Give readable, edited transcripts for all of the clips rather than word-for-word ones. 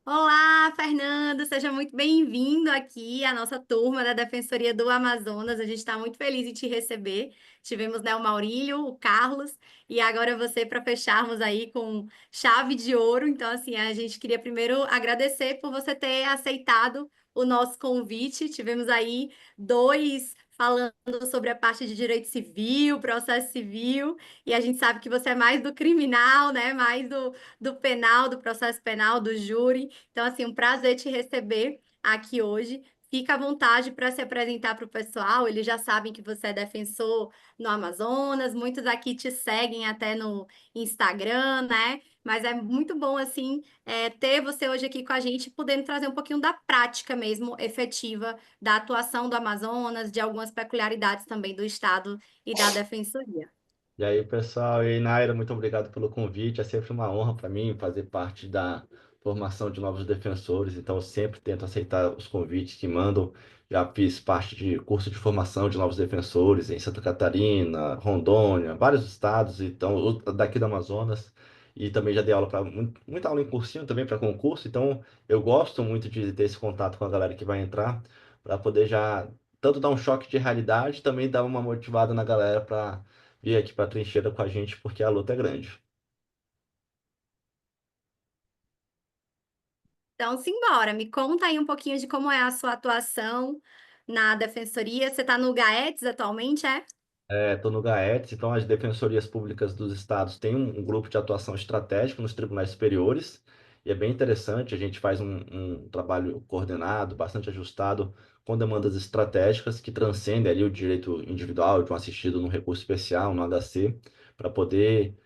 Olá, Fernando, seja muito bem-vindo aqui à nossa turma da Defensoria do Amazonas. A gente está muito feliz em te receber. Tivemos, né, o Maurílio, o Carlos e agora você para fecharmos aí com chave de ouro. Então, assim, a gente queria primeiro agradecer por você ter aceitado o nosso convite. Tivemos aí dois falando sobre a parte de direito civil, processo civil, e a gente sabe que você é mais do criminal, né? Mais do penal, do processo penal, do júri. Então, assim, um prazer te receber aqui hoje. Fica à vontade para se apresentar para o pessoal. Eles já sabem que você é defensor no Amazonas. Muitos aqui te seguem até no Instagram, né? Mas é muito bom, assim, ter você hoje aqui com a gente, podendo trazer um pouquinho da prática mesmo, efetiva, da atuação do Amazonas, de algumas peculiaridades também do Estado e da Defensoria. E aí, pessoal, e Naira, muito obrigado pelo convite. É sempre uma honra para mim fazer parte da formação de novos defensores. Então, eu sempre tento aceitar os convites que mandam. Já fiz parte de curso de formação de novos defensores em Santa Catarina, Rondônia, vários estados, então, daqui do Amazonas. E também já dei aula para muita aula em cursinho também para concurso. Então, eu gosto muito de ter esse contato com a galera que vai entrar, para poder já tanto dar um choque de realidade, também dar uma motivada na galera para vir aqui para a trincheira com a gente, porque a luta é grande. Então, simbora, me conta aí um pouquinho de como é a sua atuação na Defensoria. Você está no GAETS atualmente, é? Estou no GAETS, então as defensorias públicas dos estados têm um grupo de atuação estratégico nos tribunais superiores, e é bem interessante, a gente faz um trabalho coordenado, bastante ajustado, com demandas estratégicas que transcendem ali o direito individual de um assistido no recurso especial, no HC, para poder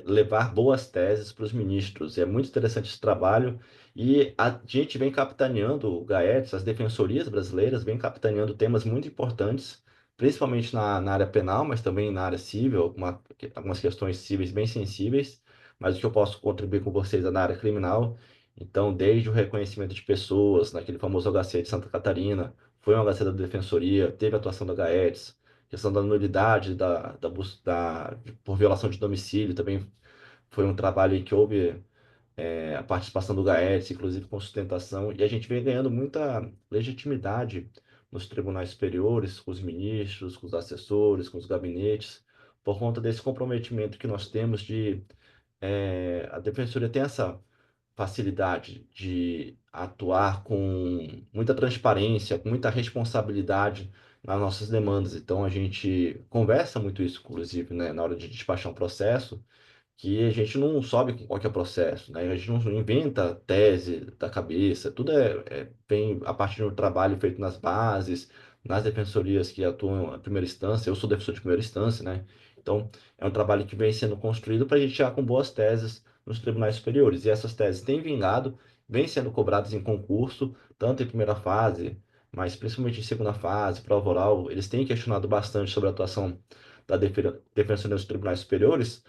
levar boas teses para os ministros. É muito interessante esse trabalho, e a gente vem capitaneando o GAETS, as defensorias brasileiras vêm capitaneando temas muito importantes principalmente na área penal, mas também na área civil, algumas questões cíveis bem sensíveis, mas o que eu posso contribuir com vocês é na área criminal. Então, desde o reconhecimento de pessoas, naquele famoso HC de Santa Catarina, foi um HC da Defensoria, teve a atuação da GAETS, questão da nulidade por violação de domicílio, também foi um trabalho em que houve a participação do GAETS, inclusive com sustentação, e a gente vem ganhando muita legitimidade nos tribunais superiores, com os ministros, com os assessores, com os gabinetes, por conta desse comprometimento que nós temos de. A Defensoria tem essa facilidade de atuar com muita transparência, com muita responsabilidade nas nossas demandas. Então, a gente conversa muito isso, inclusive, né, na hora de despachar um processo que a gente não sobe com qualquer processo, né? A gente não inventa tese da cabeça, tudo vem a partir do trabalho feito nas bases, nas defensorias que atuam em primeira instância. Eu sou defensor de primeira instância, né? Então, é um trabalho que vem sendo construído para a gente chegar com boas teses nos tribunais superiores. E essas teses têm vingado, vêm sendo cobradas em concurso, tanto em primeira fase, mas principalmente em segunda fase, prova oral. Eles têm questionado bastante sobre a atuação da defensoria nos tribunais superiores,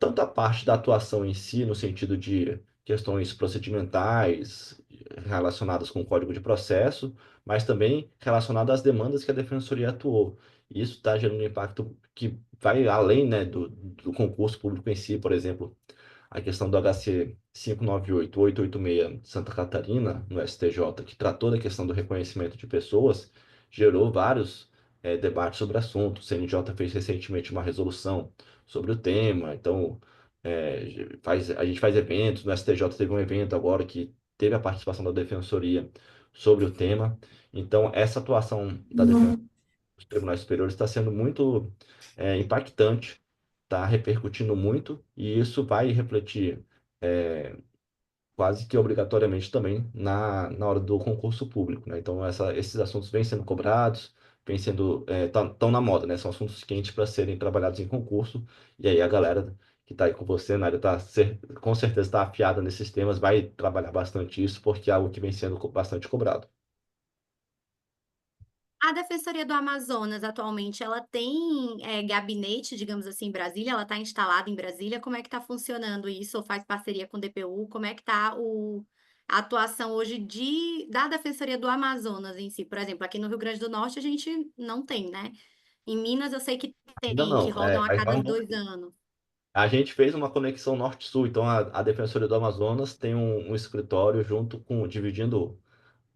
tanto a parte da atuação em si, no sentido de questões procedimentais relacionadas com o Código de Processo, mas também relacionado às demandas que a Defensoria atuou. E isso está gerando um impacto que vai além, né, do concurso público em si, por exemplo, a questão do HC 598-886 de Santa Catarina, no STJ, que tratou da questão do reconhecimento de pessoas, gerou vários debates sobre o assunto. O CNJ fez recentemente uma resolução sobre o tema, então a gente faz eventos, no STJ teve um evento agora que teve a participação da Defensoria sobre o tema. Então, essa atuação da Defensoria dos tribunais superiores está sendo muito impactante, está repercutindo muito, e isso vai refletir quase que obrigatoriamente também na hora do concurso público, né? Então, esses assuntos vêm sendo cobrados, vêm sendo, tão na moda, né? São assuntos quentes para serem trabalhados em concurso, e aí a galera que está aí com você, na área, com certeza está afiada nesses temas, vai trabalhar bastante isso, porque é algo que vem sendo bastante cobrado. A Defensoria do Amazonas, atualmente, ela tem gabinete, digamos assim, em Brasília? Ela está instalada em Brasília? Como é que está funcionando isso? Ou faz parceria com o DPU? Como é que está a atuação hoje da Defensoria do Amazonas em si? Por exemplo, aqui no Rio Grande do Norte a gente não tem, né? Em Minas eu sei que Ainda tem, que não, rodam a vai cada um 2 anos. A gente fez uma conexão norte-sul, então a Defensoria do Amazonas tem um escritório junto com, dividindo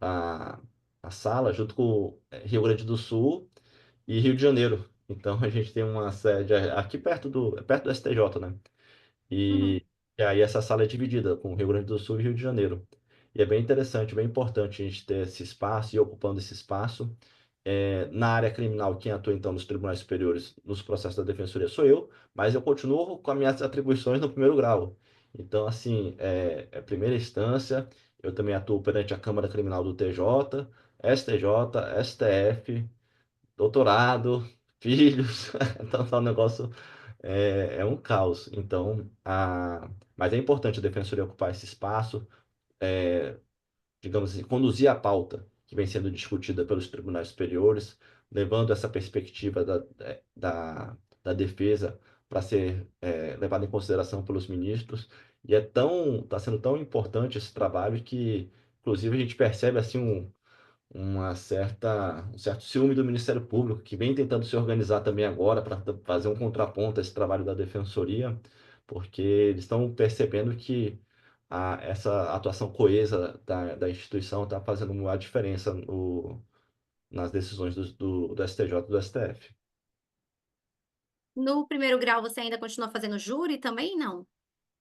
a, a sala, junto com Rio Grande do Sul e Rio de Janeiro. Então a gente tem uma sede aqui perto do STJ, né? Uhum. E aí essa sala é dividida com Rio Grande do Sul e Rio de Janeiro. E é bem interessante, bem importante a gente ter esse espaço e ocupando esse espaço. Na área criminal, quem atua então nos tribunais superiores, nos processos da defensoria sou eu, mas eu continuo com as minhas atribuições no primeiro grau. Então, assim, é primeira instância, eu também atuo perante a Câmara Criminal do TJ, STJ, STF, doutorado, filhos, então tá um negócio, é um caos. Então, mas é importante a defensoria ocupar esse espaço, digamos assim, conduzir a pauta que vem sendo discutida pelos tribunais superiores, levando essa perspectiva da defesa para ser levada em consideração pelos ministros. E está sendo tão importante esse trabalho que, inclusive, a gente percebe assim um certo ciúme do Ministério Público, que vem tentando se organizar também agora para fazer um contraponto a esse trabalho da Defensoria, porque eles estão percebendo que essa atuação coesa da instituição está fazendo a diferença nas decisões do STJ e do STF. No primeiro grau, você ainda continua fazendo júri também? Não.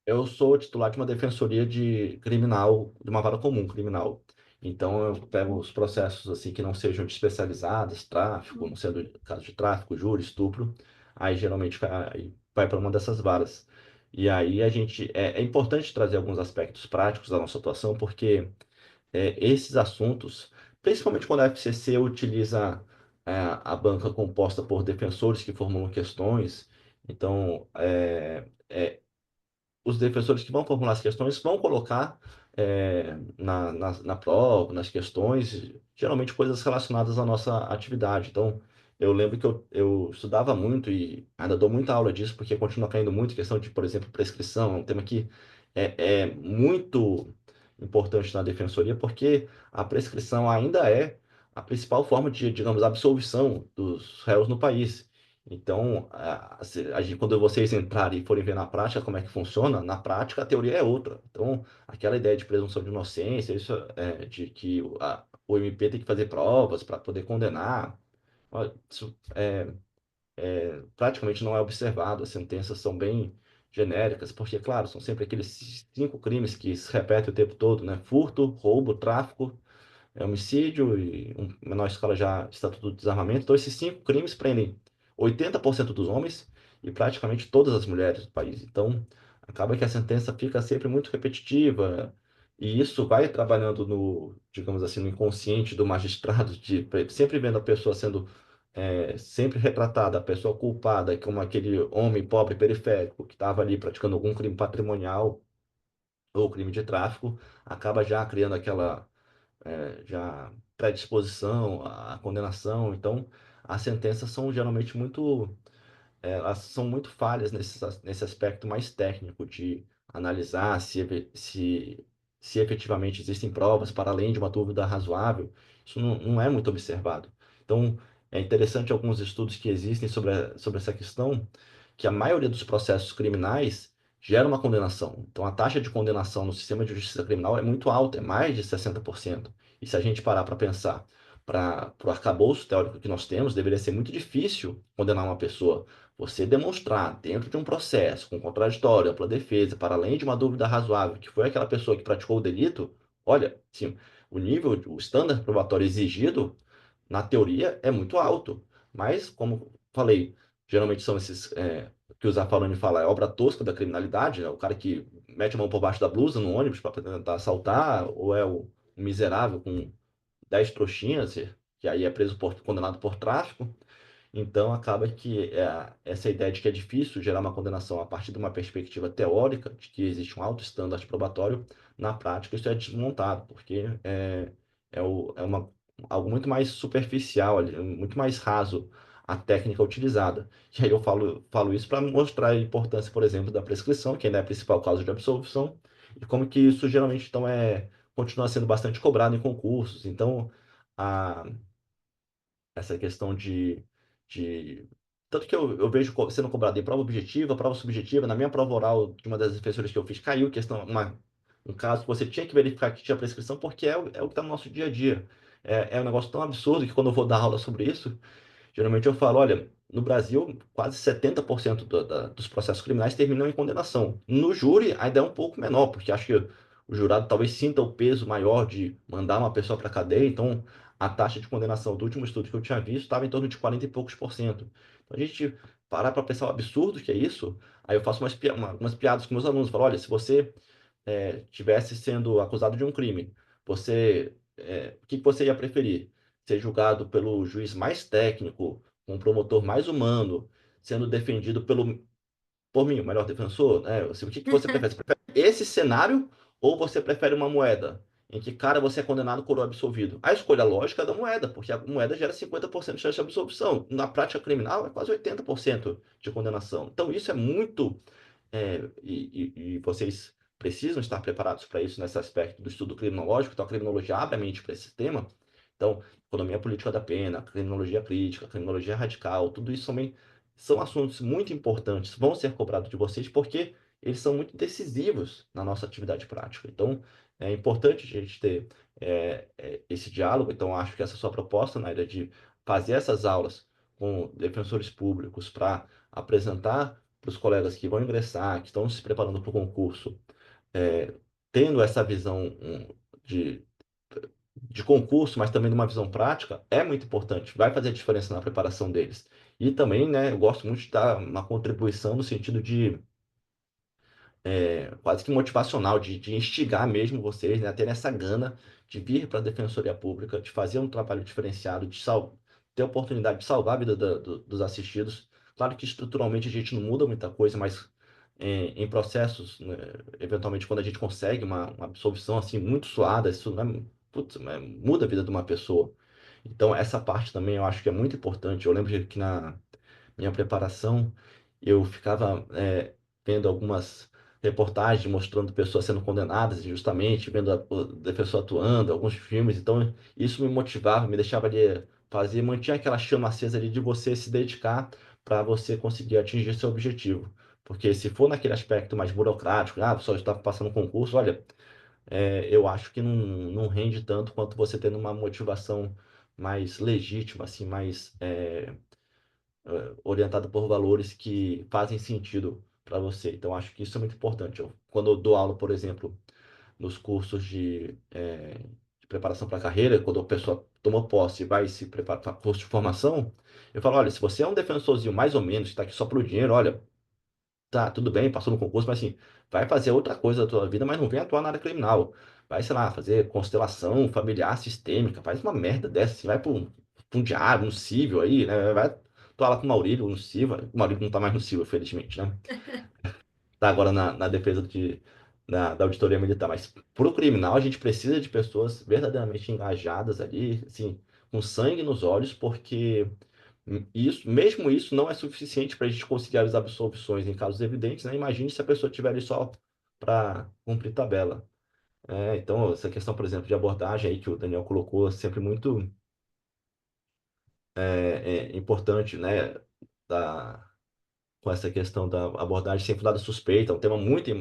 Eu sou titular de uma defensoria de criminal, de uma vara comum criminal. Então, eu pego os processos assim que não sejam de especializados, tráfico, não sendo caso de tráfico, júri, estupro, aí geralmente vai para uma dessas varas. E aí é importante trazer alguns aspectos práticos da nossa atuação, porque esses assuntos, principalmente quando a FCC utiliza a banca composta por defensores que formulam questões, então os defensores que vão formular as questões vão colocar na prova, nas questões, geralmente coisas relacionadas à nossa atividade. Então, eu lembro que eu estudava muito e ainda dou muita aula disso, porque continua caindo muito questão de, por exemplo, prescrição, é um tema que é muito importante na defensoria, porque a prescrição ainda é a principal forma de, digamos, absolvição dos réus no país. Então, quando vocês entrarem e forem ver na prática como é que funciona, na prática a teoria é outra. Então, aquela ideia de presunção de inocência, isso de que o MP tem que fazer provas para poder condenar, ó, isso praticamente não é observado. As sentenças são bem genéricas, porque, claro, são sempre aqueles 5 crimes que se repetem o tempo todo, né? Furto, roubo, tráfico, homicídio e menor escala já estatuto de desarmamento. Então, esses 5 crimes prendem 80% dos homens e praticamente todas as mulheres do país. Então, acaba que a sentença fica sempre muito repetitiva e isso vai trabalhando no, digamos assim, no inconsciente do magistrado, de sempre vendo a pessoa sendo sempre retratada, a pessoa culpada como aquele homem pobre periférico que estava ali praticando algum crime patrimonial ou crime de tráfico, acaba já criando aquela já predisposição à condenação. Então, as sentenças são geralmente elas são muito falhas nesse aspecto mais técnico de analisar se efetivamente existem provas para além de uma dúvida razoável. Isso não é muito observado. Então, é interessante alguns estudos que existem sobre essa questão, que a maioria dos processos criminais gera uma condenação. Então, a taxa de condenação no sistema de justiça criminal é muito alta, é mais de 60%. E se a gente parar para pensar para o arcabouço teórico que nós temos, deveria ser muito difícil condenar uma pessoa. Você demonstrar dentro de um processo com contraditório, ampla defesa, para além de uma dúvida razoável, que foi aquela pessoa que praticou o delito, olha, sim, o nível, o estándar probatório exigido, na teoria, é muito alto. Mas, como falei, geralmente são esses que o Zaffaroni fala, é obra tosca da criminalidade, né? O cara que mete a mão por baixo da blusa no ônibus para tentar assaltar, ou é o miserável com 10 trouxinhas, que aí é preso condenado por tráfico. Então, acaba que essa ideia de que é difícil gerar uma condenação a partir de uma perspectiva teórica, de que existe um alto estándar probatório, na prática isso é desmontado, porque algo muito mais superficial, ali, muito mais raso a técnica utilizada. E aí eu falo isso para mostrar a importância, por exemplo, da prescrição, que ainda é a principal causa de absolvição, e como que isso geralmente então continua sendo bastante cobrado em concursos. Então, a, essa questão de tanto que eu vejo sendo cobrado em prova subjetiva. Na minha prova oral, de uma das defensorias que eu fiz, caiu questão, um caso que você tinha que verificar que tinha prescrição, porque é o que está no nosso dia a dia. É um negócio tão absurdo que quando eu vou dar aula sobre isso, geralmente eu falo, olha, no Brasil, quase 70% dos processos criminais terminam em condenação. No júri, ainda é um pouco menor, porque acho que o jurado talvez sinta o peso maior de mandar uma pessoa para a cadeia, então a taxa de condenação do último estudo que eu tinha visto estava em torno de 40 e poucos por cento. Então a gente parar para pensar o absurdo que é isso, aí eu faço umas piadas com meus alunos, falo, olha, se você tivesse sendo acusado de um crime, o que que você ia preferir? Ser julgado pelo juiz mais técnico, com um promotor mais humano, sendo defendido por mim, o melhor defensor, né? O que que você prefere? Você prefere esse cenário ou você prefere uma moeda em que, cara, você é condenado, coroa absolvido? A escolha lógica é da moeda, porque a moeda gera 50% de chance de absolvição. Na prática criminal, é quase 80% de condenação. Então, isso é muito e vocês precisam estar preparados para isso nesse aspecto do estudo criminológico. Então, a criminologia abre a mente para esse tema. Então, economia política da pena, criminologia crítica, criminologia radical, tudo isso também são assuntos muito importantes, vão ser cobrados de vocês porque eles são muito decisivos na nossa atividade prática. Então, é importante a gente ter esse diálogo. Então, acho que essa sua proposta, Naira, de fazer essas aulas com defensores públicos para apresentar para os colegas que vão ingressar, que estão se preparando para o concurso, é, tendo essa visão de, de concurso, mas também de uma visão prática, é muito importante, vai fazer a diferença na preparação deles. E também, né, eu gosto muito de dar uma contribuição no sentido de quase que motivacional, de instigar mesmo vocês, né, a terem essa gana de vir para a Defensoria Pública, de fazer um trabalho diferenciado, ter a oportunidade de salvar a vida dos assistidos. Claro que estruturalmente a gente não muda muita coisa, mas em processos, né, eventualmente quando a gente consegue uma absolvição assim muito suada, isso, né, putz, muda a vida de uma pessoa. Então essa parte também eu acho que é muito importante. Eu lembro que na minha preparação, eu ficava vendo algumas reportagens mostrando pessoas sendo condenadas injustamente, vendo a pessoa atuando, alguns filmes. Então, isso me motivava, me deixava ali fazer, mantinha aquela chama acesa ali de você se dedicar para você conseguir atingir seu objetivo. Porque se for naquele aspecto mais burocrático, ah, só está passando um concurso, olha, eu acho que não rende tanto quanto você tendo uma motivação mais legítima, assim, mais orientado por valores que fazem sentido para você. Então, acho que isso é muito importante. Quando eu dou aula, por exemplo, nos cursos de preparação para a carreira, quando a pessoa toma posse e vai se preparar para curso de formação, eu falo, olha, se você é um defensorzinho mais ou menos, que está aqui só para o dinheiro, olha, tá, tudo bem, passou no concurso, mas assim, vai fazer outra coisa da tua vida, mas não vem atuar na área criminal. Vai, sei lá, fazer constelação familiar sistêmica, faz uma merda dessa, assim, vai pra um diabo, um cível aí, né? Vai atuar lá com o Maurílio, no Silva. O Maurílio não tá mais no Silva, felizmente, né? Tá agora na defesa da auditoria militar. Mas pro criminal, a gente precisa de pessoas verdadeiramente engajadas ali, assim, com sangue nos olhos, porque isso, mesmo isso não é suficiente para a gente conseguir as absolvições em casos evidentes, né? Imagine se a pessoa tiver ali só para cumprir tabela. Então, essa questão, por exemplo, de abordagem aí que o Daniel colocou, é sempre muito importante, né? Da, com essa questão da abordagem sem fundada suspeita, um tema muito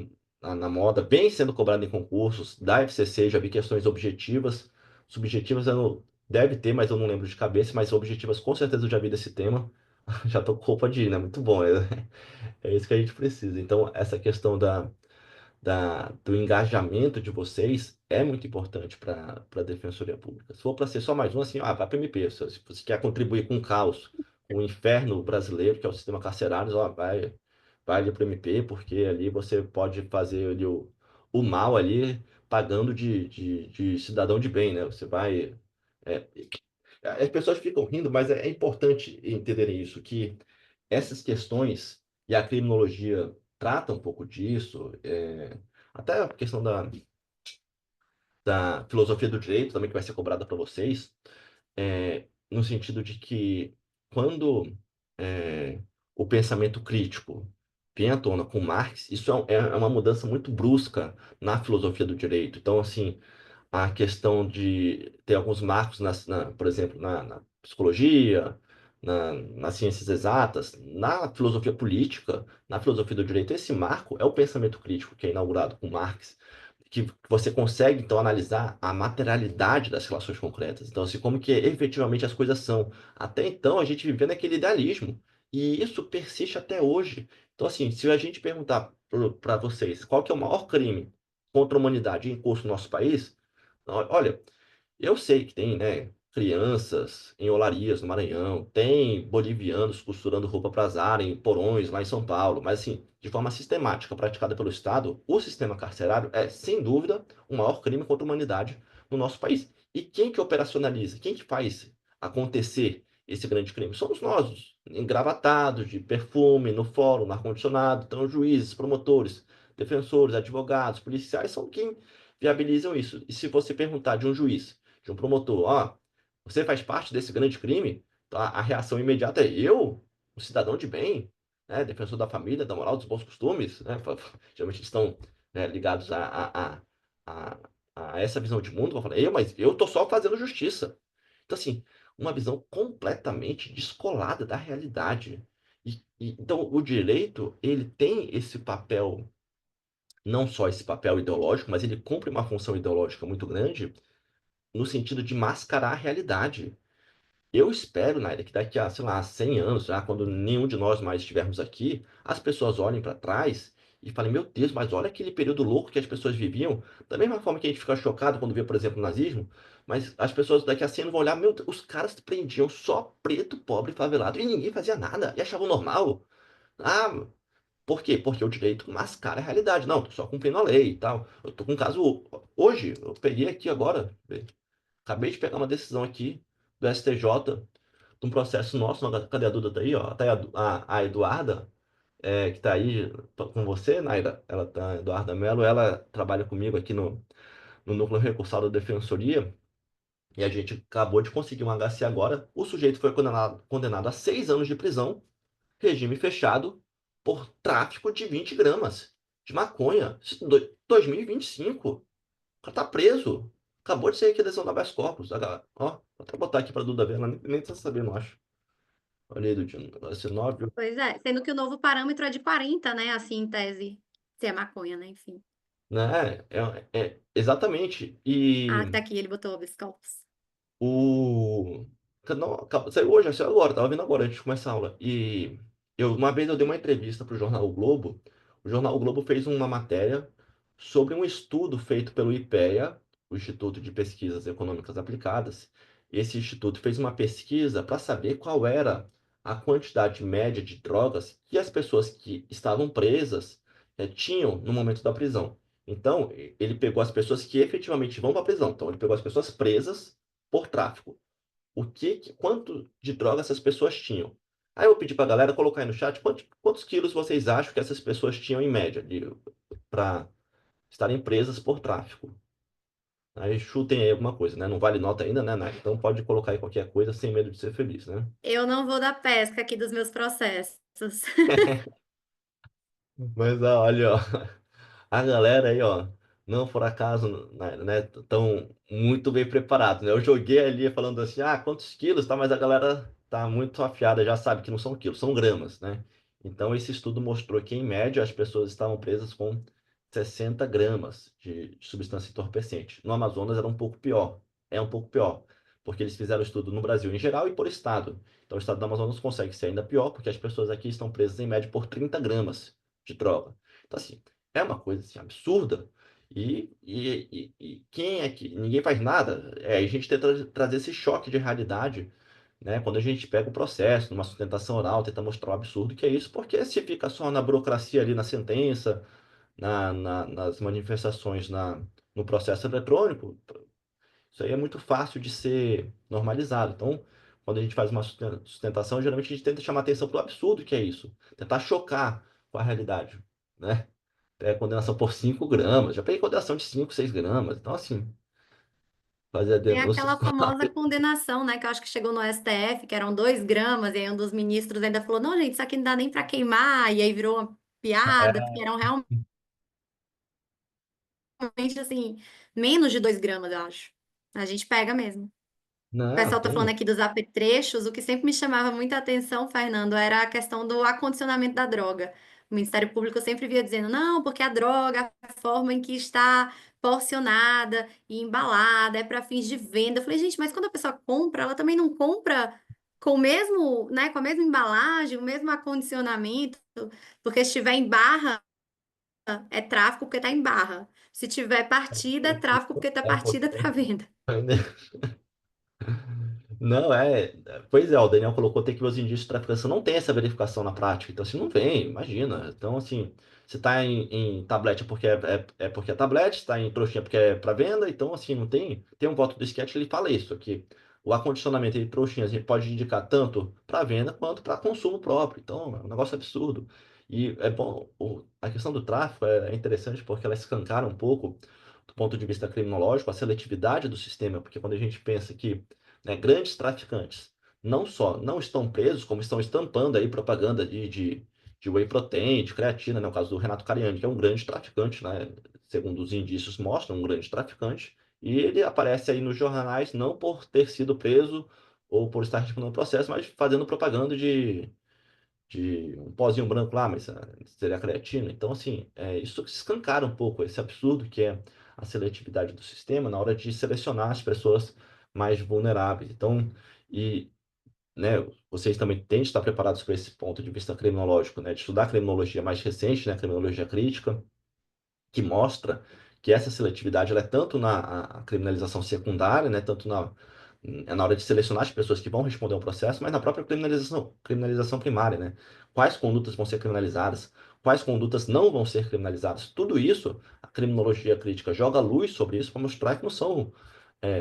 na moda, vem sendo cobrado em concursos da FCC, já vi questões objetivas, subjetivas eu deve ter, mas eu não lembro de cabeça, mas objetivas com certeza eu já vi desse tema, já tô com roupa de ir, né? Muito bom, é isso que a gente precisa. Então, essa questão do engajamento de vocês é muito importante para a Defensoria Pública. Se for para ser só mais um, assim, vai para MP. Se você quer contribuir com o caos, com o inferno brasileiro, que é o sistema carcerário, ó, vai ali para o MP, porque ali você pode fazer ali o mal ali pagando de cidadão de bem, né? Você vai. é, as pessoas ficam rindo, mas é importante entenderem isso, que essas questões e a criminologia trata um pouco disso, até a questão da filosofia do direito também que vai ser cobrada para vocês, no sentido de que quando o pensamento crítico vem à tona com Marx, isso é uma mudança muito brusca na filosofia do direito. Então, assim, a questão de ter alguns marcos, por exemplo, na psicologia, nas ciências exatas, na filosofia política, na filosofia do direito, esse marco é o pensamento crítico que é inaugurado com Marx, que você consegue, então, analisar a materialidade das relações concretas. Então, assim, como que efetivamente as coisas são. Até então, a gente vivia naquele idealismo, e isso persiste até hoje. Então, assim, se a gente perguntar para vocês qual que é o maior crime contra a humanidade em curso no nosso país, olha, eu sei que tem, né, crianças em olarias no Maranhão, tem bolivianos costurando roupa para Zara em porões lá em São Paulo, mas assim, de forma sistemática, praticada pelo Estado, o sistema carcerário é, sem dúvida, o maior crime contra a humanidade no nosso país. E quem que operacionaliza? Quem que faz acontecer esse grande crime? Somos nós, os engravatados de perfume no fórum, no ar-condicionado, então juízes, promotores, defensores, advogados, policiais são quem viabilizam isso. E se você perguntar de um juiz, de um promotor, ó, você faz parte desse grande crime? Tá? A reação imediata é eu, um cidadão de bem, né, defensor da família, da moral, dos bons costumes, né, geralmente estão, né, ligados a, a essa visão de mundo, vão falar, mas eu tô só fazendo justiça. Então, assim, uma visão completamente descolada da realidade. Então, o direito, ele tem esse papel, não só esse papel ideológico, mas ele cumpre uma função ideológica muito grande, no sentido de mascarar a realidade. Eu espero, Naira, que daqui a, sei lá, 100 anos, já quando nenhum de nós mais estivermos aqui, as pessoas olhem para trás e falem: Meu Deus, mas olha aquele período louco que as pessoas viviam. Da mesma forma que a gente fica chocado quando vê, por exemplo, o nazismo, mas as pessoas daqui a 100 anos vão olhar: Meu Deus, os caras prendiam só preto, pobre, favelado e ninguém fazia nada e achavam normal. Ah, por quê? Porque o direito mascara a realidade. Não, tô só cumprindo a lei e tal. Eu tô com um caso hoje, eu peguei aqui agora. Acabei de pegar uma decisão aqui do STJ, de um processo nosso. Cadê a Duda? Tá aí, ó. Tá aí a Eduarda, que tá aí com você, Naira. Ela tá, Eduarda Mello, ela trabalha comigo aqui no Núcleo Recursal da Defensoria. E a gente acabou de conseguir um HC agora. O sujeito foi condenado a 6 anos de prisão, regime fechado, por tráfico de 20 gramas de maconha. 2025. O cara tá preso. Acabou de sair aqui a decisão do habeas corpus. Ó, vou até botar aqui pra Duda ver, ela nem tá sabendo, eu acho. Olha aí, Dudinho. Vai ser 9. Pois é, sendo que o novo parâmetro é de 40, né? Assim, em tese, se é maconha, né? Enfim. Né? Exatamente. Ah, tá aqui, ele botou habeas corpus. O. Não, saiu hoje, saiu agora, tava vendo agora antes de começar a aula. E uma vez eu dei uma entrevista para o Jornal O Globo. O Jornal O Globo fez uma matéria sobre um estudo feito pelo IPEA, o Instituto de Pesquisas Econômicas Aplicadas. Esse instituto fez uma pesquisa para saber qual era a quantidade média de drogas que as pessoas que estavam presas tinham no momento da prisão. Então, ele pegou as pessoas que efetivamente vão para a prisão. Então, ele pegou as pessoas presas por tráfico. Quanto de droga essas pessoas tinham? Aí eu pedi pra galera colocar aí no chat quantos quilos vocês acham que essas pessoas tinham em média para estarem presas por tráfico. Aí chutem aí alguma coisa, né? Não vale nota ainda, né? Então pode colocar aí qualquer coisa sem medo de ser feliz, né? Eu não vou dar pesca aqui dos meus processos. Mas olha, ó. A galera aí, ó, não por acaso, né, estão muito bem preparados, né? Eu joguei ali falando assim, quantos quilos, tá? Mas a galera tá muito afiada, já sabe que não são quilos, são gramas, né? Então esse estudo mostrou que, em média, as pessoas estavam presas com 60 gramas de substância entorpecente. No Amazonas era um pouco pior, é um pouco pior, porque eles fizeram o estudo no Brasil em geral e por estado. Então o estado do Amazonas consegue ser ainda pior, porque as pessoas aqui estão presas em média por 30 gramas de droga. Então, assim, é uma coisa assim, absurda. E quem é que. Ninguém faz nada. A gente tenta trazer esse choque de realidade, né? Quando a gente pega o processo, numa sustentação oral, tenta mostrar o absurdo que é isso, porque se fica só na burocracia ali, na sentença, nas manifestações, no processo eletrônico, isso aí é muito fácil de ser normalizado. Então, quando a gente faz uma sustentação, geralmente a gente tenta chamar atenção para o absurdo que é isso, tentar chocar com a realidade, né? Condenação por 5 gramas. Já peguei condenação de 5, 6 gramas. Então, assim, fazer Tem denúncias. aquela famosa condenação, né? Que eu acho que chegou no STF, que eram 2 gramas, e aí um dos ministros ainda falou: não, gente, isso aqui não dá nem para queimar, e aí virou uma piada, porque eram realmente, assim, menos de 2 gramas, eu acho. A gente pega mesmo. O Não, pessoal está falando tem. aqui dos apetrechos. O que sempre me chamava muita atenção, Fernando, era a questão do acondicionamento da droga. O Ministério Público sempre via dizendo, não, porque a droga, a forma em que está porcionada e embalada é para fins de venda. Eu falei, gente, mas quando a pessoa compra, ela também não compra com o mesmo, né, com a mesma embalagem, o mesmo acondicionamento, porque se estiver em barra, é tráfico porque está em barra. Se tiver partida, é tráfico porque está É um partida pouquinho. para venda. Não, é. Pois é, o Daniel colocou tem que ver os indícios de traficação. Não tem essa verificação na prática. Então, assim, não vem, imagina. Então, assim, se tá em tablete é porque é porque é tablete, se tá em trouxinha é porque é para venda. Então, assim, não tem. Tem um voto do sketch, ele fala isso, que o acondicionamento de trouxinhas ele pode indicar tanto para venda quanto para consumo próprio. Então, é um negócio absurdo. E é bom, a questão do tráfico é interessante porque ela escancara um pouco, do ponto de vista criminológico, a seletividade do sistema, porque quando a gente pensa que né, grandes traficantes não só não estão presos, como estão estampando aí propaganda de whey protein, de creatina, né, no caso do Renato Cariani, que é um grande traficante, né, segundo os indícios mostram, um grande traficante, e ele aparece aí nos jornais não por ter sido preso ou por estar respondendo processo, mas fazendo propaganda de um pozinho branco lá, mas seria creatina. Então, assim, isso escancara um pouco esse absurdo que é a seletividade do sistema na hora de selecionar as pessoas mais vulneráveis. Então, e, né, vocês também têm de estar preparados com esse ponto de vista criminológico, né, de estudar a criminologia mais recente, né, a criminologia crítica, que mostra que essa seletividade ela é tanto na a criminalização secundária, né, tanto na hora de selecionar as pessoas que vão responder ao processo, mas na própria criminalização primária, né? Quais condutas vão ser criminalizadas, quais condutas não vão ser criminalizadas. Tudo isso, a criminologia crítica joga luz sobre isso para mostrar que não são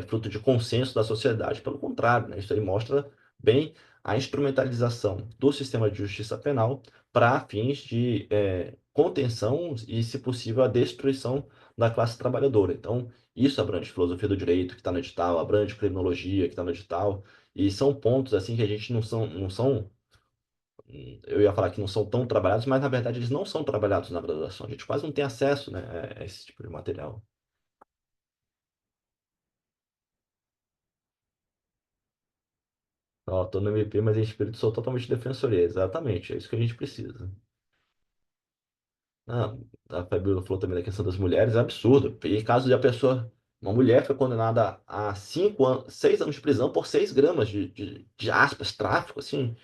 fruto de consenso da sociedade. Pelo contrário, né? Isso aí mostra bem a instrumentalização do sistema de justiça penal para fins de contenção e, se possível, a destruição da classe trabalhadora. Então, isso abrange filosofia do direito, que está no edital, abrange criminologia, que está no edital, e são pontos assim que a gente não são, eu ia falar que não são tão trabalhados, mas na verdade eles não são trabalhados na graduação. A gente quase não tem acesso, né, a esse tipo de material. Ó, tô no MP, mas em espírito sou totalmente defensoria. Exatamente, é isso que a gente precisa. Ah, a Fabiola falou também da questão das mulheres, é absurdo. E caso de a pessoa, uma mulher foi condenada a 5 anos, 6 anos de prisão por 6 gramas de aspas, tráfico, assim,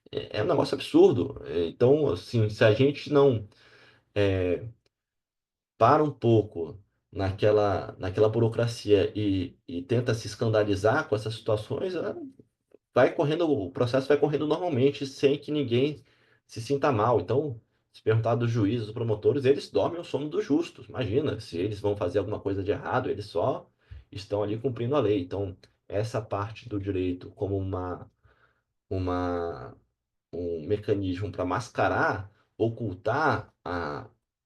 é um negócio absurdo. Então, assim, se a gente não para um pouco naquela burocracia e tenta se escandalizar com essas situações, vai correndo, o processo vai correndo normalmente, sem que ninguém se sinta mal. Então, se perguntar dos juízes, dos promotores, eles dormem o sono dos justos. Imagina, se eles vão fazer alguma coisa de errado, eles só estão ali cumprindo a lei. Então, essa parte do direito como uma, um mecanismo para mascarar, ocultar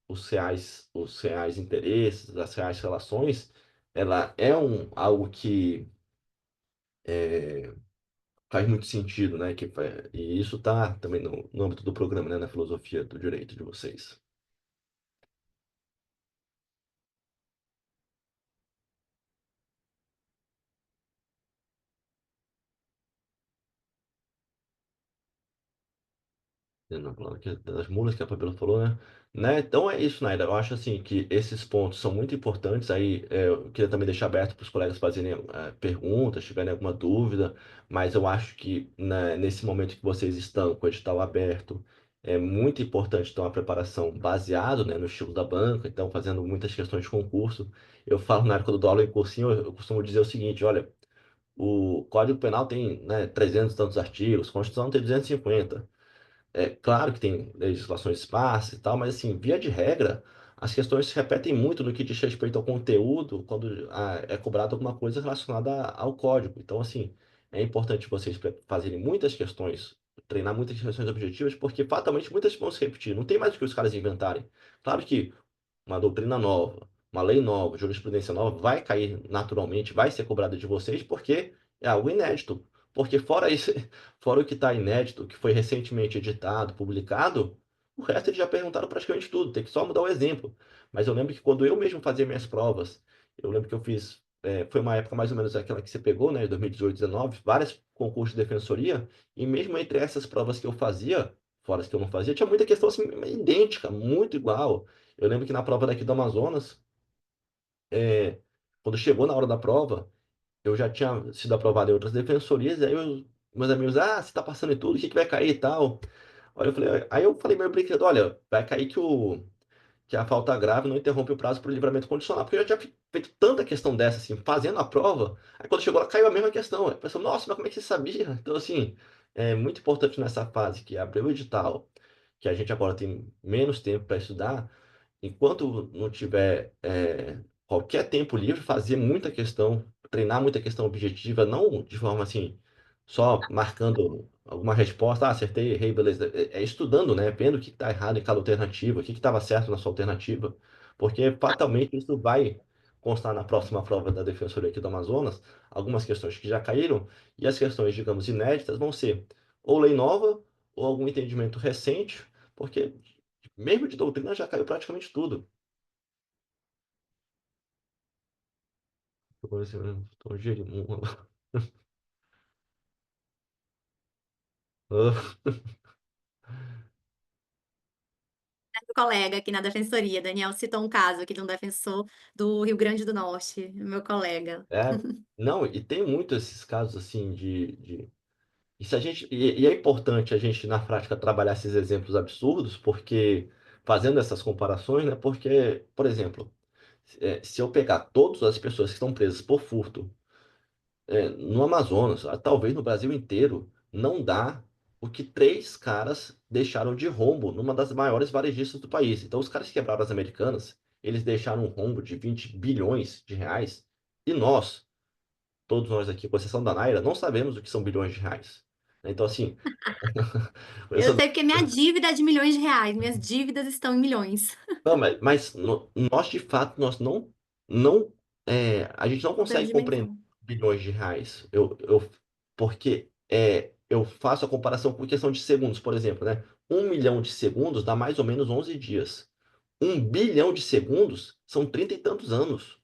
os reais interesses, as reais relações, ela é algo que faz muito sentido, né? E isso está também no âmbito do programa, né? Na filosofia do direito de vocês. Não, falando aqui das mulas que a Fabiola falou, né? Então é isso, Naira. Eu acho assim que esses pontos são muito importantes. Aí eu queria também deixar aberto para os colegas fazerem perguntas, tiverem alguma dúvida. Mas eu acho que né, nesse momento que vocês estão com o edital aberto, é muito importante ter uma preparação baseada, né, no estilo da banca. Então, fazendo muitas questões de concurso. Eu falo na época quando eu dou aula em cursinho, eu costumo dizer o seguinte: olha, o Código Penal tem, né, 300 e tantos artigos, a Constituição tem 250. É claro que tem legislações esparsas e tal, mas assim, via de regra, as questões se repetem muito no que diz respeito ao conteúdo quando é cobrado alguma coisa relacionada ao código. Então, assim, é importante vocês fazerem muitas questões, treinar muitas questões objetivas, porque fatalmente muitas vão se repetir. Não tem mais o que os caras inventarem. Claro que uma doutrina nova, uma lei nova, jurisprudência nova vai cair naturalmente, vai ser cobrada de vocês, porque é algo inédito. Porque fora isso, fora o que está inédito, que foi recentemente editado, publicado, o resto eles já perguntaram praticamente tudo, tem que só mudar o exemplo. Mas eu lembro que quando eu mesmo fazia minhas provas, eu lembro que eu fiz foi uma época mais ou menos aquela que você pegou, né, 2018, 19, vários concursos de defensoria, e mesmo entre essas provas que eu fazia, fora as que eu não fazia, tinha muita questão assim, idêntica, muito igual. Eu lembro que na prova daqui do Amazonas, é, quando chegou na hora da prova, eu já tinha sido aprovado em outras defensorias, e aí meus amigos, você está passando em tudo, o que que vai cair e tal? Aí eu falei meio brincando, olha, vai cair que a falta grave não interrompe o prazo para o livramento condicional, porque eu já tinha feito tanta questão dessa, assim, fazendo a prova, aí quando chegou lá caiu a mesma questão. Aí pensou, nossa, mas como é que você sabia? Então, assim, é muito importante nessa fase que abriu o edital, que a gente agora tem menos tempo para estudar, enquanto não tiver qualquer tempo livre, fazer muita questão, treinar muita questão objetiva, não de forma assim, só marcando alguma resposta, acertei, errei, beleza. É estudando, né? Vendo o que está errado em cada alternativa, o que estava certo na sua alternativa, porque fatalmente isso vai constar na próxima prova da Defensoria aqui do Amazonas, algumas questões que já caíram, e as questões, digamos, inéditas vão ser ou lei nova, ou algum entendimento recente, porque mesmo de doutrina já caiu praticamente tudo. Agora, assim, eu tô gerindo. Meu colega aqui na defensoria, Daniel citou um caso aqui de um defensor do Rio Grande do Norte, meu colega. Não, e tem muito esses casos assim e se a gente e é importante a gente na prática trabalhar esses exemplos absurdos, porque fazendo essas comparações, né? Porque, por exemplo, se eu pegar todas as pessoas que estão presas por furto no Amazonas, talvez no Brasil inteiro, não dá o que três caras deixaram de rombo numa das maiores varejistas do país. Então, os caras que quebraram as Americanas, eles deixaram um rombo de 20 bilhões de reais. E nós, todos nós aqui, com exceção da Naira, não sabemos o que são bilhões de reais. Então, assim, Eu essa sei porque minha dívida é de milhões de reais, minhas dívidas estão em milhões. não, nós de fato nós não a gente não Não temos consegue compreender dimensão. bilhões de reais. Porque eu faço a comparação por questão de segundos, por exemplo, né? 1 milhão de segundos dá mais ou menos 11 dias. 1 bilhão de segundos são 30 e tantos anos.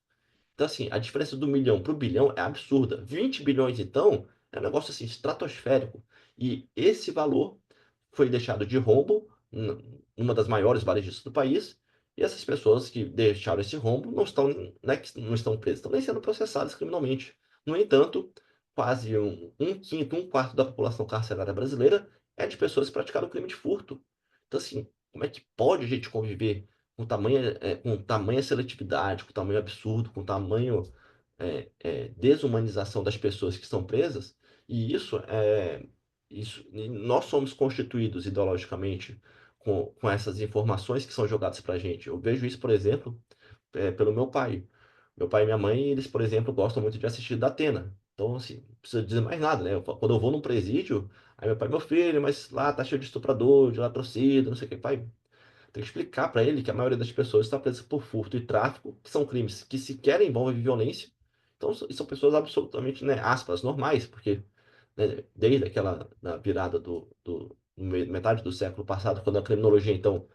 Então, assim, a diferença do milhão para o bilhão é absurda. 20 bilhões, então, é um negócio assim, estratosférico. E esse valor foi deixado de rombo numa das maiores varejistas do país. E essas pessoas que deixaram esse rombo não estão, não é que não estão presas, estão nem sendo processadas criminalmente. No entanto, quase um quinto, um quarto da população carcerária brasileira é de pessoas que praticaram crime de furto. Então, assim, como é que pode a gente conviver com tamanha seletividade, com tamanho absurdo, com tamanho desumanização das pessoas que estão presas, e nós somos constituídos ideologicamente com essas informações que são jogadas para a gente. Eu vejo isso, por exemplo, pelo meu pai. Meu pai e minha mãe, eles, por exemplo, gostam muito de assistir Datena. Então, assim, não precisa dizer mais nada, né? Quando eu vou num presídio, aí meu pai, meu filho, mas lá tá cheio de estuprador, de latrocínio, não sei o que. Pai, tem que explicar para ele que a maioria das pessoas está presa por furto e tráfico, que são crimes que sequer envolvem violência. Então, são pessoas absolutamente, né, aspas, normais, porque desde aquela na virada metade do século passado, quando a criminologia, então,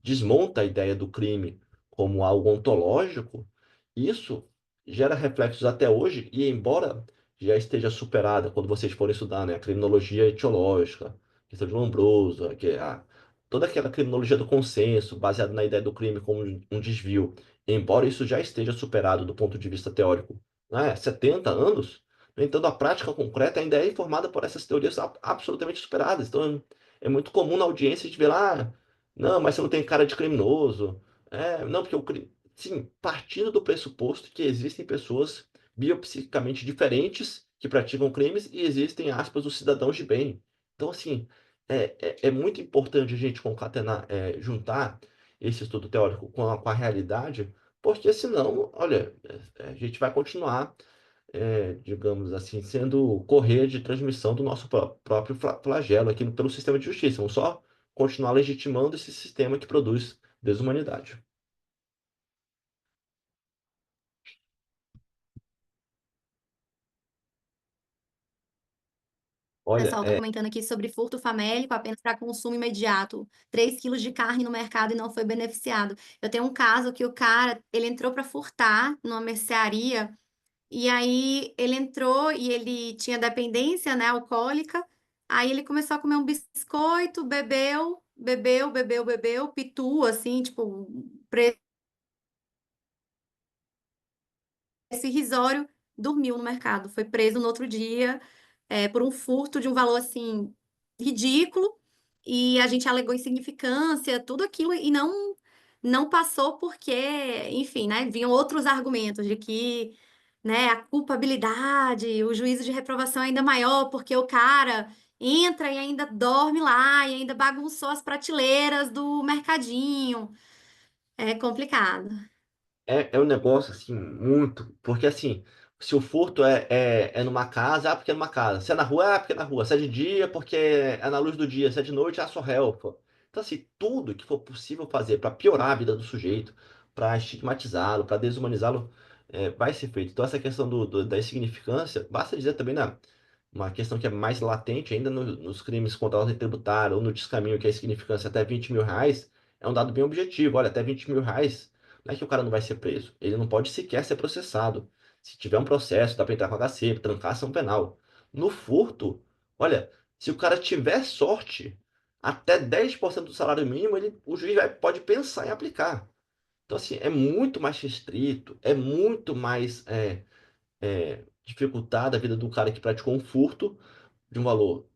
desmonta a ideia do crime como algo ontológico, isso gera reflexos até hoje, e embora já esteja superada quando vocês forem estudar, né, a criminologia etiológica, a questão de Lombroso, toda aquela criminologia do consenso, baseada na ideia do crime como um desvio, embora isso já esteja superado do ponto de vista teórico, né, 70 anos, no entanto, a prática concreta ainda é informada por essas teorias absolutamente superadas. Então, é muito comum na audiência a gente ver lá não, mas você não tem cara de criminoso. Não, porque o crime. Sim, partindo do pressuposto que existem pessoas biopsicamente diferentes que praticam crimes e existem, aspas, os cidadãos de bem. Então, assim, é muito importante a gente concatenar, juntar esse estudo teórico com a realidade, porque senão, olha, a gente vai continuar, digamos assim, sendo correia de transmissão do nosso próprio flagelo aqui pelo sistema de justiça. Vamos só continuar legitimando esse sistema que produz desumanidade. O Olha, pessoal está comentando aqui sobre furto famélico apenas para consumo imediato. 3 quilos de carne no mercado e não foi beneficiado. Eu tenho um caso que o cara, ele entrou para furtar numa mercearia e aí ele entrou e ele tinha dependência, né, alcoólica. Aí ele começou a comer um biscoito, bebeu, pitu, assim, tipo, preço irrisório, dormiu no mercado. Foi preso no outro dia, por um furto de um valor, assim, ridículo. E a gente alegou insignificância, tudo aquilo, e não passou porque, enfim, né, vinham outros argumentos de que, né, a culpabilidade, o juízo de reprovação é ainda maior porque o cara entra e ainda dorme lá e ainda bagunçou as prateleiras do mercadinho. É complicado. é um negócio assim, muito. Porque assim, se o furto é numa casa, porque é numa casa. Se é na rua, porque é na rua. Se é de dia, porque é na luz do dia. Se é de noite, é a sua helpa. Então, assim, tudo que for possível fazer para piorar a vida do sujeito, para estigmatizá-lo, para desumanizá-lo, vai ser feito. Então, essa questão da insignificância, basta dizer também uma questão que é mais latente ainda nos crimes contra a ordem tributária ou no descaminho, que é a insignificância até R$ 20.000, é um dado bem objetivo. Olha, até R$ 20.000. Não é que o cara não vai ser preso, ele não pode sequer ser processado. Se tiver um processo, dá para entrar com HC, trancar ação penal. No furto, olha, se o cara tiver sorte, até 10% do salário mínimo, o juiz pode pensar em aplicar. Então, assim, é muito mais restrito, é muito mais dificultada a vida do cara que praticou um furto de um valor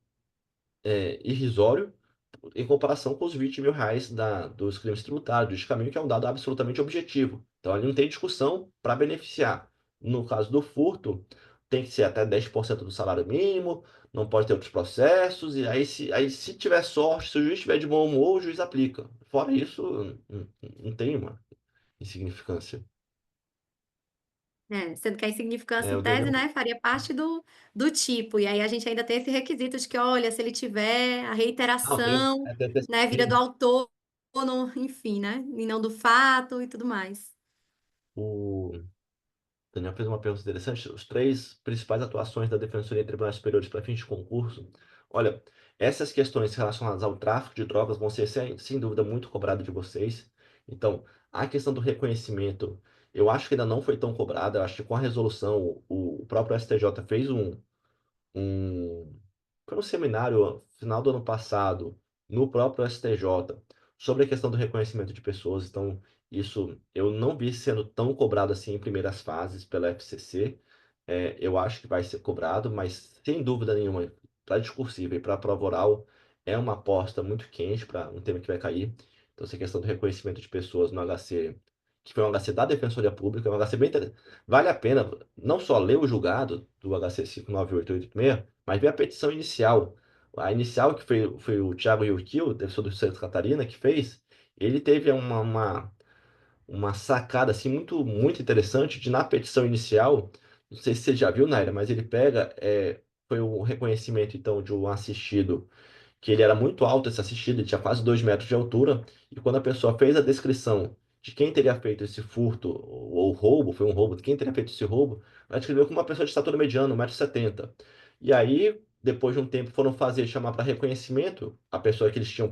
irrisório em comparação com os R$ 20.000 dos crimes tributários, do descaminho, que é um dado absolutamente objetivo. Então, ali não tem discussão para beneficiar. No caso do furto, tem que ser até 10% do salário mínimo, não pode ter outros processos, e aí se tiver sorte, se o juiz estiver de bom humor, o juiz aplica. Fora isso, não tem uma insignificância. Sendo que a insignificância, em O tese, Daniel, né, faria parte do tipo. E aí a gente ainda tem esse requisito de que, olha, se ele tiver a não, tem, reiteração, né, vida do tem autor, enfim, né, e não do fato e tudo mais. o Daniel fez uma pergunta interessante. Os três principais atuações da Defensoria em Tribunais Superiores para fins de concurso. Olha, essas questões relacionadas ao tráfico de drogas vão ser, sem dúvida, muito cobradas de vocês. Então, a questão do reconhecimento, eu acho que ainda não foi tão cobrada. Eu acho que com a resolução, o próprio STJ fez um, foi um seminário final do ano passado, no próprio STJ, sobre a questão do reconhecimento de pessoas. Então, isso eu não vi sendo tão cobrado assim em primeiras fases pela FCC. Eu acho que vai ser cobrado, mas sem dúvida nenhuma, para discursiva e para prova oral, é uma aposta muito quente para um tema que vai cair. Então, essa questão do reconhecimento de pessoas no HC, que foi um HC da Defensoria Pública, é um HC bem interessante. Vale a pena não só ler o julgado do HC 598886, mas ver a petição inicial. A inicial, que foi o Thiago Yurkil, defensor do Santa Catarina, que fez, ele teve uma sacada assim, muito, muito interessante de, na petição inicial, não sei se você já viu, Naira, mas ele pega, foi o reconhecimento, então, de um assistido que ele era muito alto, esse assistido, ele tinha quase 2 metros de altura, e quando a pessoa fez a descrição de quem teria feito esse furto ou roubo, foi um roubo, de quem teria feito esse roubo, ela descreveu como uma pessoa de estatura mediana, 1,70 m. E aí, depois de um tempo, foram chamar para reconhecimento a pessoa que eles tinham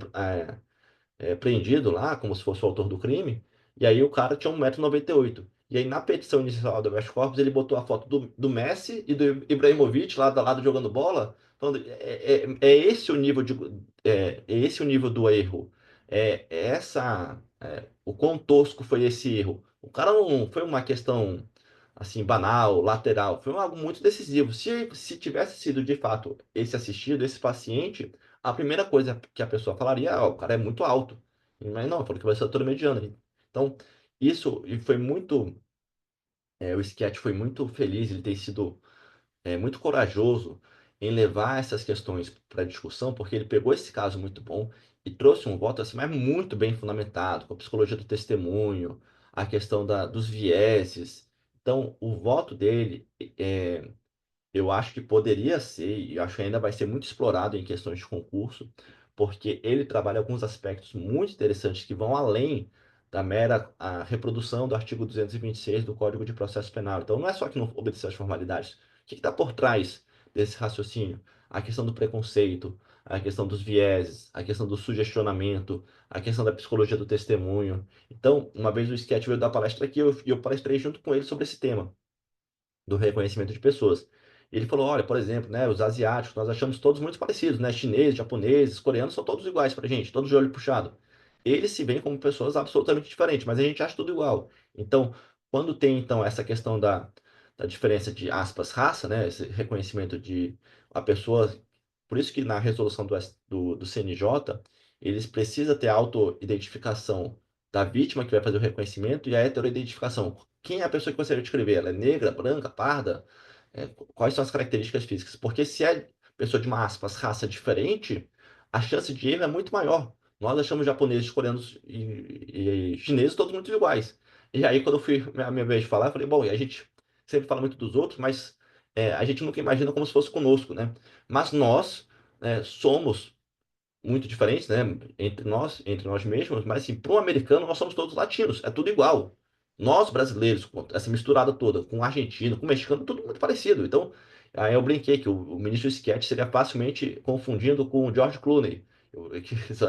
preendido lá, como se fosse o autor do crime, e aí o cara tinha 1,98 m. E aí, na petição inicial do habeas corpus, ele botou a foto do Messi e do Ibrahimovic lá do lado jogando bola, falando, é esse o nível é esse o nível do erro. O quão tosco foi esse erro. O cara não foi uma questão assim banal, lateral, foi algo muito decisivo. Se tivesse sido de fato esse assistido, esse paciente, a primeira coisa que a pessoa falaria, o cara é muito alto. Mas não, falou que vai ser altura mediana. Então, isso e foi muito. O sketch foi muito feliz, ele tem sido muito corajoso em levar essas questões para discussão, porque ele pegou esse caso muito bom e trouxe um voto assim, mas muito bem fundamentado, com a psicologia do testemunho, a questão dos vieses. Então, o voto dele é, eu acho que poderia ser, e acho que ainda vai ser muito explorado em questões de concurso, porque ele trabalha alguns aspectos muito interessantes que vão além da mera reprodução do artigo 226 do Código de Processo Penal. Então, não é só que não obedeceu às formalidades. O que está por trás desse raciocínio? a questão do preconceito, a questão dos vieses, a questão do sugestionamento, a questão da psicologia do testemunho. Então, uma vez o Sketch veio dar palestra aqui, eu palestrei junto com ele sobre esse tema do reconhecimento de pessoas. Ele falou, olha, por exemplo, né, os asiáticos, nós achamos todos muito parecidos, né? Chineses, japoneses, coreanos são todos iguais pra gente, todos de olho puxado. Eles se veem como pessoas absolutamente diferentes, mas a gente acha tudo igual. Então, quando tem então essa questão da diferença de aspas raça, né, esse reconhecimento de a pessoa, por isso que na resolução do CNJ, eles precisam ter a auto-identificação da vítima que vai fazer o reconhecimento e a heteroidentificação. Quem é a pessoa que você vai descrever? Ela é negra, branca, parda? Quais são as características físicas? Porque se é pessoa de uma aspas, raça diferente, a chance de erro é muito maior. Nós achamos japoneses, coreanos e chineses todos muito iguais. E aí, quando eu fui a minha vez de falar, eu falei, bom, e a gente sempre fala muito dos outros, mas a gente nunca imagina como se fosse conosco, né? Mas nós somos muito diferentes, né, entre nós mesmos, mas assim, para um americano nós somos todos latinos, é tudo igual. Nós brasileiros, com essa misturada toda, com o argentino, com o mexicano, tudo muito parecido. Então, aí eu brinquei que o ministro Sketch seria facilmente confundindo com o George Clooney,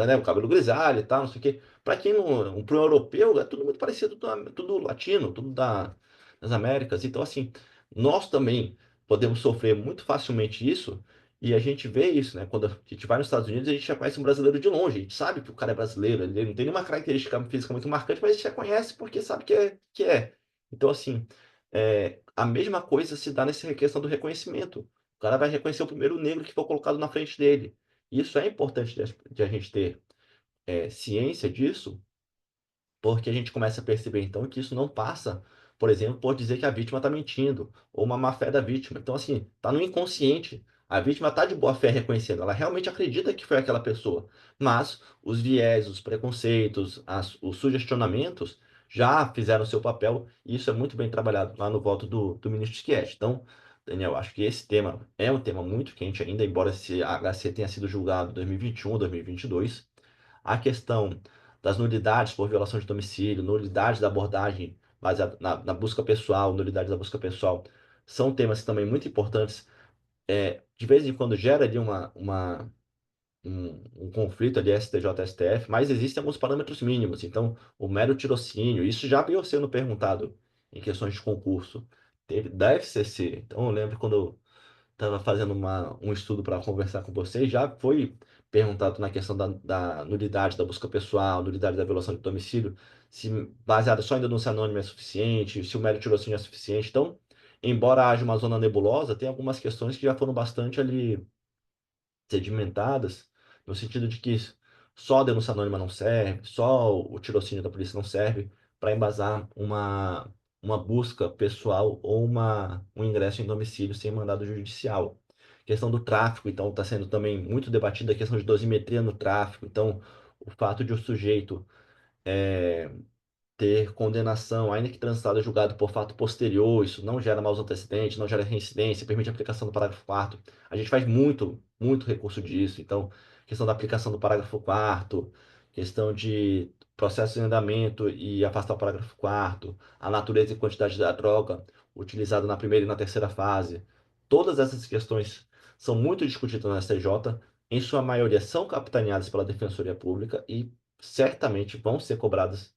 né, o cabelo grisalho e tal, não sei o quê. Para quem não, para um europeu, é tudo muito parecido, tudo latino, tudo das Américas. Então, assim, nós também podemos sofrer muito facilmente isso e a gente vê isso, né? Quando a gente vai nos Estados Unidos, a gente já conhece um brasileiro de longe. A gente sabe que o cara é brasileiro, ele não tem nenhuma característica física muito marcante, mas a gente já conhece porque sabe que é. Então, assim, a mesma coisa se dá nessa questão do reconhecimento. O cara vai reconhecer o primeiro negro que for colocado na frente dele. Isso é importante de a gente ter ciência disso, porque a gente começa a perceber então que isso não passa, por exemplo, por dizer que a vítima está mentindo, ou uma má-fé da vítima. Então, assim, está no inconsciente. A vítima está de boa fé reconhecendo, ela realmente acredita que foi aquela pessoa, mas os viés, os preconceitos, os sugestionamentos já fizeram seu papel, e isso é muito bem trabalhado lá no voto do ministro Schietti. Então, Daniel, acho que esse tema é um tema muito quente ainda, embora esse HC tenha sido julgado em 2021 ou 2022. A questão das nulidades por violação de domicílio, nulidades da abordagem baseada na busca pessoal, nulidades da busca pessoal, são temas também muito importantes. De vez em quando gera ali um conflito ali STJ-STF, mas existem alguns parâmetros mínimos. Então, o mero tirocínio, isso já veio sendo perguntado em questões de concurso. Deve ser. Então, eu lembro quando estava fazendo um estudo para conversar com vocês, já foi perguntado na questão da nulidade da busca pessoal, nulidade da violação de domicílio, se baseada só em denúncia anônima é suficiente, se o mero tirocínio é suficiente. Então, embora haja uma zona nebulosa, tem algumas questões que já foram bastante ali sedimentadas, no sentido de que só a denúncia anônima não serve, só o tirocínio da polícia não serve para embasar uma busca pessoal ou um ingresso em domicílio sem mandado judicial. Questão do tráfico, então, está sendo também muito debatida a questão de dosimetria no tráfico. Então, o fato de o sujeito ter condenação, ainda que transitada julgado por fato posterior, isso não gera maus antecedentes, não gera reincidência, permite a aplicação do parágrafo 4º. A gente faz muito, muito recurso disso. Então, questão da aplicação do parágrafo 4º, questão de processo em andamento e afastar o parágrafo 4º, a natureza e quantidade da droga utilizada na primeira e na terceira fase. Todas essas questões são muito discutidas na STJ, em sua maioria são capitaneadas pela Defensoria Pública e certamente vão ser cobradas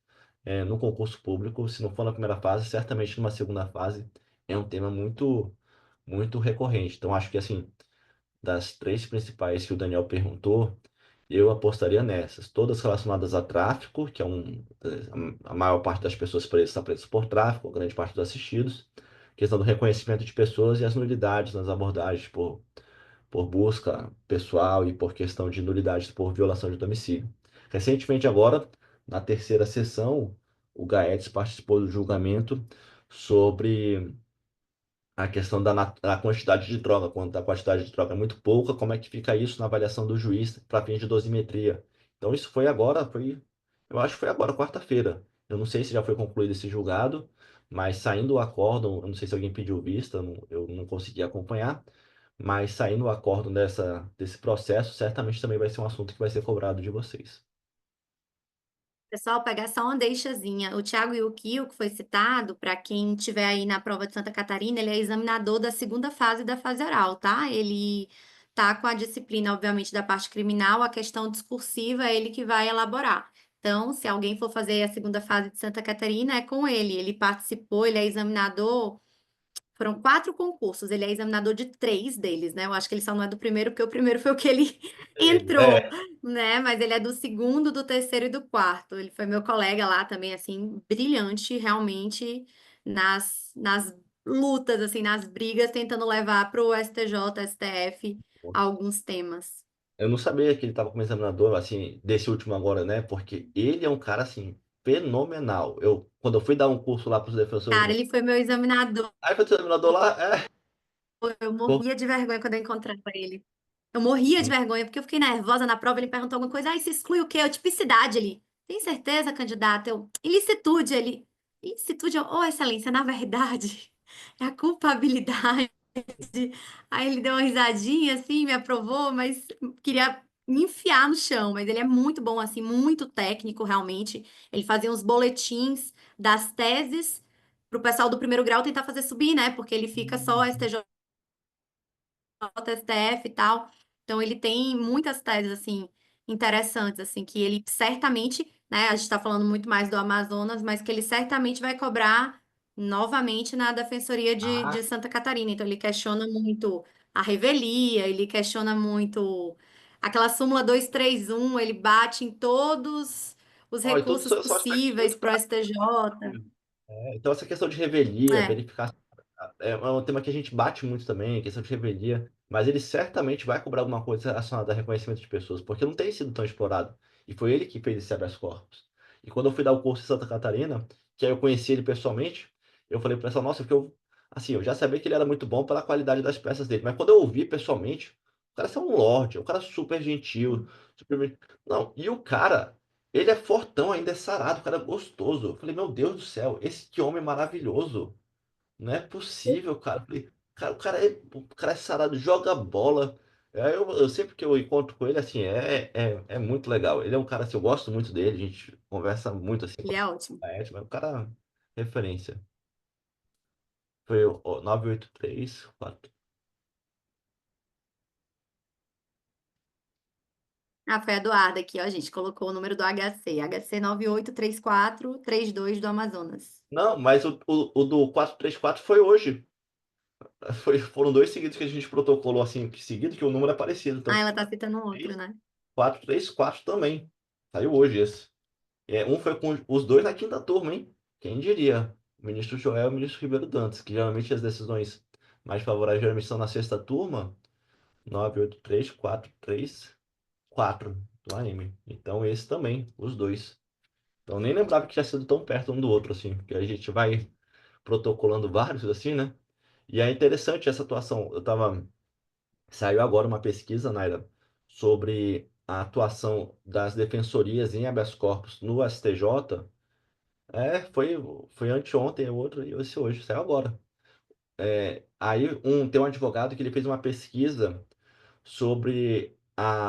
no concurso público, se não for na primeira fase, certamente numa segunda fase, é um tema muito, muito recorrente. Então, acho que, assim, das três principais que o Daniel perguntou, eu apostaria nessas, todas relacionadas a tráfico, que é a maior parte das pessoas presas está presas por tráfico, grande parte dos assistidos, questão do reconhecimento de pessoas e as nulidades nas abordagens por busca pessoal e por questão de nulidades por violação de domicílio. Recentemente, agora, na terceira sessão, o GAETS participou do julgamento sobre a questão da quantidade de droga. Quando a quantidade de droga é muito pouca, como é que fica isso na avaliação do juiz para fins de dosimetria? Então, isso foi agora, eu acho que foi agora, quarta-feira. Eu não sei se já foi concluído esse julgado, mas saindo o acórdão, eu não sei se alguém pediu vista, eu não consegui acompanhar, mas saindo o acórdão desse processo, certamente também vai ser um assunto que vai ser cobrado de vocês. Pessoal, pegar só uma deixazinha. O Thiago Yukio, que foi citado, para quem tiver aí na prova de Santa Catarina, ele é examinador da segunda fase da fase oral, tá? Ele tá com a disciplina, obviamente, da parte criminal, a questão discursiva é ele que vai elaborar. Então, se alguém for fazer a segunda fase de Santa Catarina, é com ele. Ele participou, ele é examinador. Foram 4 concursos, ele é examinador de 3 deles, né? Eu acho que ele só não é do primeiro, porque o primeiro foi o que ele entrou, É, né? Mas ele é do segundo, do terceiro e do quarto. Ele foi meu colega lá também, assim, brilhante, realmente, nas lutas, assim, nas brigas, tentando levar para o STJ, STF, alguns temas. eu não sabia que ele estava como examinador, assim, desse último agora, né? Porque ele é um cara, assim, fenomenal. Quando eu fui dar um curso lá para os defensores Cara, do... ele foi meu examinador. Aí foi o examinador lá, Eu pô, morria de vergonha quando eu encontrava ele. Eu morria de vergonha, porque eu fiquei nervosa na prova. Ele perguntou alguma coisa. Ah, isso exclui o quê? Eu, tipicidade ali. Tem certeza, candidato? Eu, ilicitude ali. Ilicitude, eu, oh, excelência, na verdade, é a culpabilidade. Aí ele deu uma risadinha, assim, me aprovou, mas queria me enfiar no chão. Mas ele é muito bom, assim, muito técnico, realmente. Ele fazia uns boletins das teses para o pessoal do primeiro grau tentar fazer subir, né? Porque ele fica só STJ, STF e tal. Então ele tem muitas teses assim interessantes assim que ele certamente, né, a gente está falando muito mais do Amazonas, mas que ele certamente vai cobrar novamente na Defensoria de ah, Santa Catarina. Então ele questiona muito a revelia, ele questiona muito aquela súmula 231, ele bate em todos os ó, então recursos são aspectos possíveis muito para o práticos. STJ. Então, essa questão de revelia, É, verificar, é um tema que a gente bate muito também, questão de revelia, mas ele certamente vai cobrar alguma coisa relacionada a reconhecimento de pessoas, porque não tem sido tão explorado. E foi ele que fez esse habeas corpus. E quando eu fui dar o curso em Santa Catarina, que aí eu conheci ele pessoalmente, eu falei para essa nossa, porque assim, eu já sabia que ele era muito bom pela qualidade das peças dele, mas quando eu ouvi pessoalmente, o cara é um lorde, é um cara super gentil, super... Não, e o cara. Ele é fortão, ainda é sarado, o cara é gostoso. Eu falei, meu Deus do céu, esse que homem maravilhoso. Não é possível, cara. Eu falei, cara, o cara é sarado, joga bola. Eu sempre que eu encontro com ele, assim, é muito legal. Ele é um cara, assim, eu gosto muito dele, a gente conversa muito, assim, ele é ótimo. mas o cara, referência. Foi o 983-4. Ah, foi a Eduarda aqui, ó, a gente colocou o número do HC, HC 983432 do Amazonas. Não, mas o do 434 foi hoje. Foram dois seguidos que a gente protocolou, assim, seguido, que o número é parecido. Ah, Então, ela tá citando outro, né? 434 também. Saiu hoje esse. Um foi com os dois na quinta turma, hein? Quem diria? O ministro Joel e o ministro Ribeiro Dantas, que geralmente as decisões mais favoráveis geralmente são na sexta turma, 983-434 do AM. Então esse também, os dois. Então nem lembrava que tinha sido tão perto um do outro, assim, porque a gente vai protocolando vários, assim, né? E é interessante essa atuação. Saiu agora uma pesquisa, Naira, sobre a atuação das defensorias em habeas corpus no STJ. Foi anteontem, o outro, e esse hoje, saiu agora. Tem um advogado que ele fez uma pesquisa sobre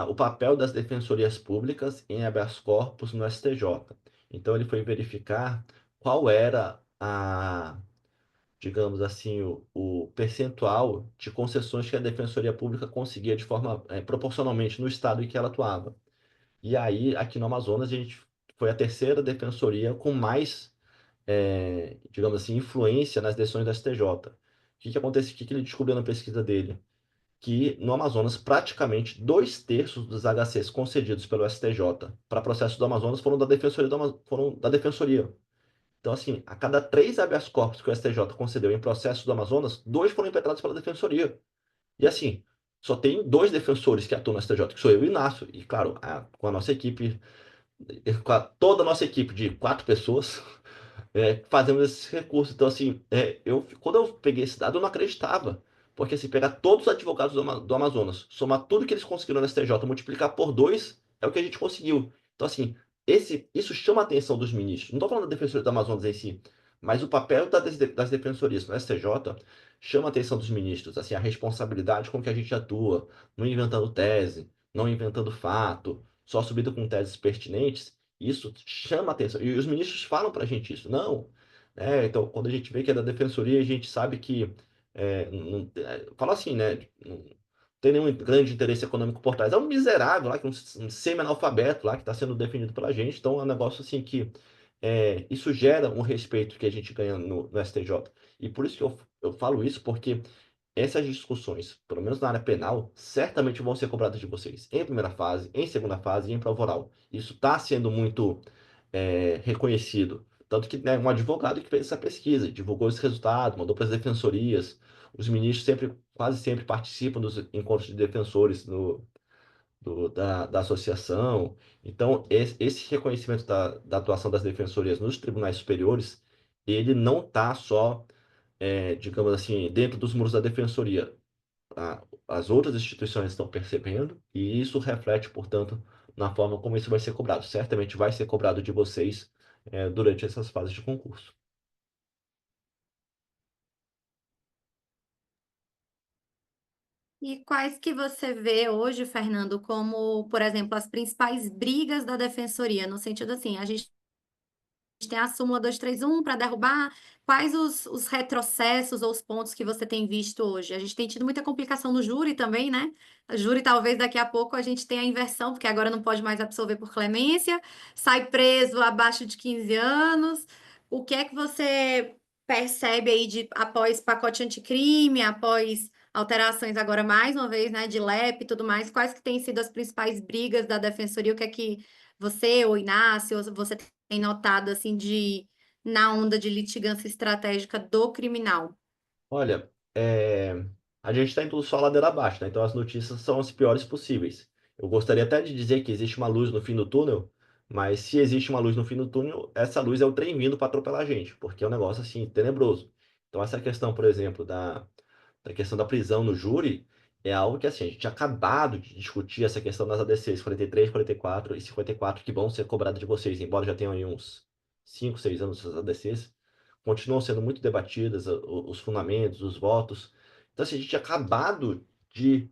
o papel das defensorias públicas em habeas corpus no STJ. Então ele foi verificar qual era digamos assim, o percentual de concessões que a defensoria pública conseguia de forma proporcionalmente no estado em que ela atuava. E aí, aqui no Amazonas, a gente foi a terceira defensoria com mais digamos assim, influência nas decisões da STJ. O que que acontece? O que que ele descobriu na pesquisa dele? Que no Amazonas, praticamente 2/3 dos HCs concedidos pelo STJ para processos do Amazonas foram da defensoria. Então, assim, a cada 3 habeas corpus que o STJ concedeu em processos do Amazonas, 2 foram impetrados pela defensoria. E assim, só tem 2 defensores que atuam no STJ, que sou eu e o Inácio. E claro, com a nossa equipe, toda a nossa equipe de 4 pessoas, fazemos esses recursos. Então, assim, quando eu peguei esse dado, eu não acreditava. Porque, assim, pegar todos os advogados do Amazonas, somar tudo que eles conseguiram no STJ, multiplicar por 2, é o que a gente conseguiu. Então, assim, isso chama a atenção dos ministros. Não estou falando da Defensoria do Amazonas em si, mas o papel das defensorias no STJ chama a atenção dos ministros. Assim, a responsabilidade com que a gente atua, não inventando tese, não inventando fato, só subindo com teses pertinentes. Isso chama atenção. E os ministros falam para a gente isso. Não. Então, quando a gente vê que é da defensoria, a gente sabe que. Fala assim, né? tem nenhum grande interesse econômico por trás. É um miserável lá, que é um semi-analfabeto lá que está sendo definido pela gente. Então é um negócio assim que isso gera um respeito que a gente ganha no STJ. E por isso que eu falo isso, porque essas discussões, pelo menos na área penal, certamente vão ser cobradas de vocês em primeira fase, em segunda fase e em prova oral. Isso está sendo muito reconhecido. Tanto que, né, um advogado que fez essa pesquisa, divulgou esse resultado, mandou para as defensorias. Os ministros sempre, quase sempre participam dos encontros de defensores da associação. Então, esse reconhecimento da atuação das defensorias nos tribunais superiores, ele não está só, digamos assim, dentro dos muros da defensoria. As outras instituições estão percebendo e isso reflete, portanto, na forma como isso vai ser cobrado. Certamente vai ser cobrado de vocês, durante essas fases de concurso. E quais que você vê hoje, Fernando, como, por exemplo, as principais brigas da defensoria, no sentido assim, a gente tem a súmula 231 para derrubar. Quais os retrocessos ou os pontos que você tem visto hoje? A gente tem tido muita complicação no júri também, né? O júri, talvez daqui a pouco a gente tenha a inversão, porque agora não pode mais absolver por clemência, sai preso abaixo de 15 anos. O que é que você percebe aí de após pacote anticrime, após alterações agora mais uma vez, né, de LEP e tudo mais? Quais que têm sido as principais brigas da defensoria? O que é que você ou Inácio, ou você tem notado assim de na onda de litigância estratégica do criminal? Olha, a gente está indo só ladeira abaixo, né? Então as notícias são as piores possíveis. Eu gostaria até de dizer que existe uma luz no fim do túnel, mas se existe uma luz no fim do túnel, essa luz é o trem vindo para atropelar a gente, porque é um negócio assim tenebroso. Então essa questão, por exemplo, da questão da prisão no júri é algo que assim, a gente tinha acabado de discutir essa questão das ADCs 43, 44 e 54 que vão ser cobradas de vocês, embora já tenham aí uns 5, 6 anos essas ADCs, continuam sendo muito debatidas, os fundamentos, os votos. Então, assim, a gente tinha acabado de.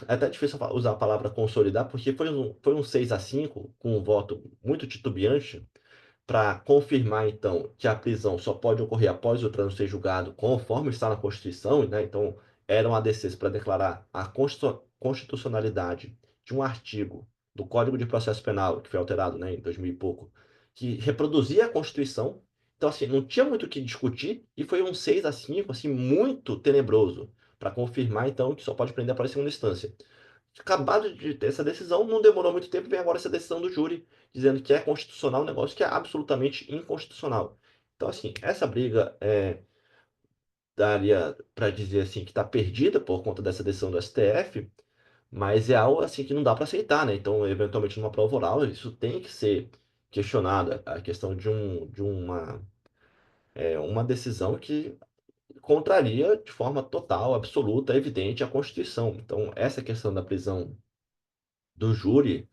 É até difícil usar a palavra consolidar, porque foi um 6-5 com um voto muito titubeante, para confirmar, então, que a prisão só pode ocorrer após o trânsito ser julgado, conforme está na Constituição, né? Então, eram ADCs para declarar a constitucionalidade de um artigo do Código de Processo Penal, que foi alterado, né, em 2000 e pouco, que reproduzia a Constituição. Então, assim, não tinha muito o que discutir, e foi um 6-5, assim, muito tenebroso, para confirmar, então, que só pode prender após a segunda instância. Acabado de ter essa decisão, não demorou muito tempo, vem agora essa decisão do júri, dizendo que é constitucional um negócio que é absolutamente inconstitucional. Então, assim, essa briga daria para dizer assim que está perdida por conta dessa decisão do STF, mas é algo assim que não dá para aceitar, né? Então, eventualmente, numa prova oral, isso tem que ser questionado, a questão de uma decisão que contraria de forma total, absoluta, evidente a Constituição. Então, essa questão da prisão do júri,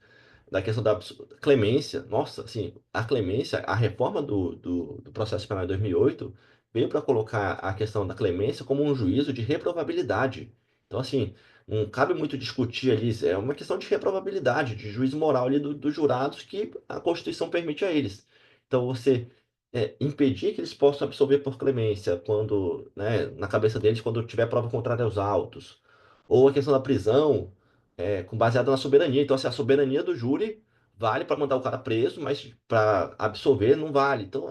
da questão da clemência. Nossa, assim, a clemência, a reforma do processo penal de 2008 veio para colocar a questão da clemência como um juízo de reprovabilidade. Então, assim, não cabe muito discutir ali, é uma questão de reprovabilidade, de juízo moral ali dos jurados que a Constituição permite a eles. Então, você impedir que eles possam absolver por clemência quando, né, na cabeça deles, quando tiver prova contrária aos autos, ou a questão da prisão baseada na soberania. Então, assim, a soberania do júri vale para mandar o cara preso, mas para absolver não vale. Então,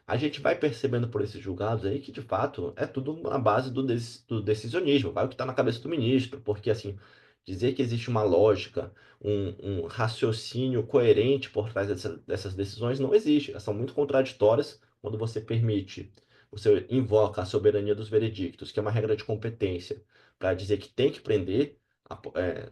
a gente vai percebendo por esses julgados aí que, de fato, é tudo na base do decisionismo, vai o que está na cabeça do ministro, porque, assim, dizer que existe uma lógica, um raciocínio coerente por trás dessas decisões não existe. Elas são muito contraditórias quando você invoca a soberania dos veredictos, que é uma regra de competência, para dizer que tem que prender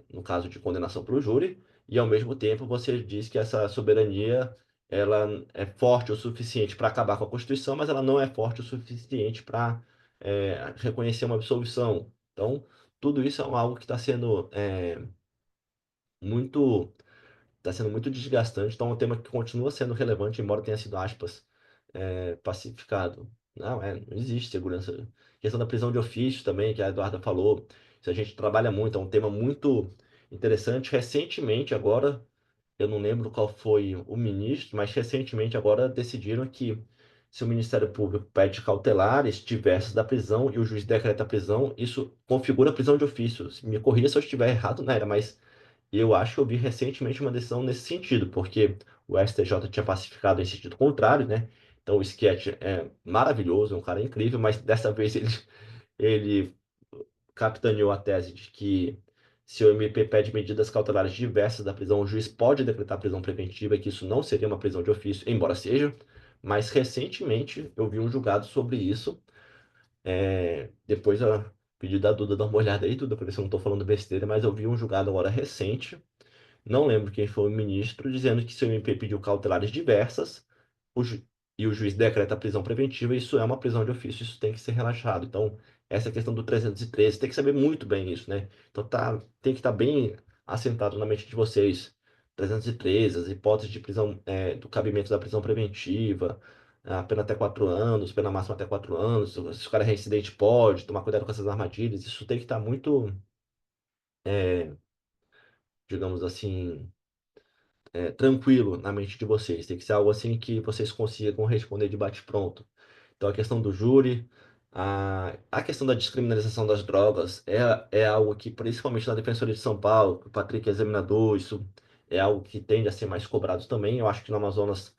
no caso de condenação para o júri, e ao mesmo tempo você diz que essa soberania ela é forte o suficiente para acabar com a Constituição, mas ela não é forte o suficiente para reconhecer uma absolvição. Então, tudo isso é algo que muito está sendo muito desgastante. Então, é um tema que continua sendo relevante, embora tenha sido, aspas, pacificado. Não existe segurança. A questão da prisão de ofício também, que a Eduarda falou, isso a gente trabalha muito, é um tema muito interessante. Recentemente, agora, eu não lembro qual foi o ministro, mas recentemente agora decidiram que se o Ministério Público pede cautelares diversas da prisão e o juiz decreta a prisão, isso configura a prisão de ofício. Me corrija se eu estiver errado, né? Mas eu acho que eu vi recentemente uma decisão nesse sentido, porque o STJ tinha pacificado em sentido contrário, né? Então o Sketch é maravilhoso, é um cara incrível, mas dessa vez ele capitaneou a tese de que se o MP pede medidas cautelares diversas da prisão, o juiz pode decretar prisão preventiva e que isso não seria uma prisão de ofício, embora seja. Mas recentemente eu vi um julgado sobre isso. Depois eu pedi da Duda dar uma olhada aí, Duda, para ver se eu não estou falando besteira, mas eu vi um julgado agora recente, não lembro quem foi o ministro, dizendo que se o MP pediu cautelares diversas o ju- e o juiz decreta a prisão preventiva, isso é uma prisão de ofício, isso tem que ser relaxado. Então, essa questão do 313, tem que saber muito bem isso, né? Então, tem que estar bem assentado na mente de vocês. 313, as hipóteses de prisão, do cabimento da prisão preventiva, a pena até 4 anos, pena máxima até 4 anos, se o cara é reincidente pode, tomar cuidado com essas armadilhas, isso tem que estar muito, é, digamos assim, tranquilo na mente de vocês. Tem que ser algo assim que vocês consigam responder de bate-pronto. Então, a questão do júri, a questão da descriminalização das drogas é algo que, principalmente na Defensoria de São Paulo, que o Patrick é examinador, isso é algo que tende a ser mais cobrado também. Eu acho que no Amazonas,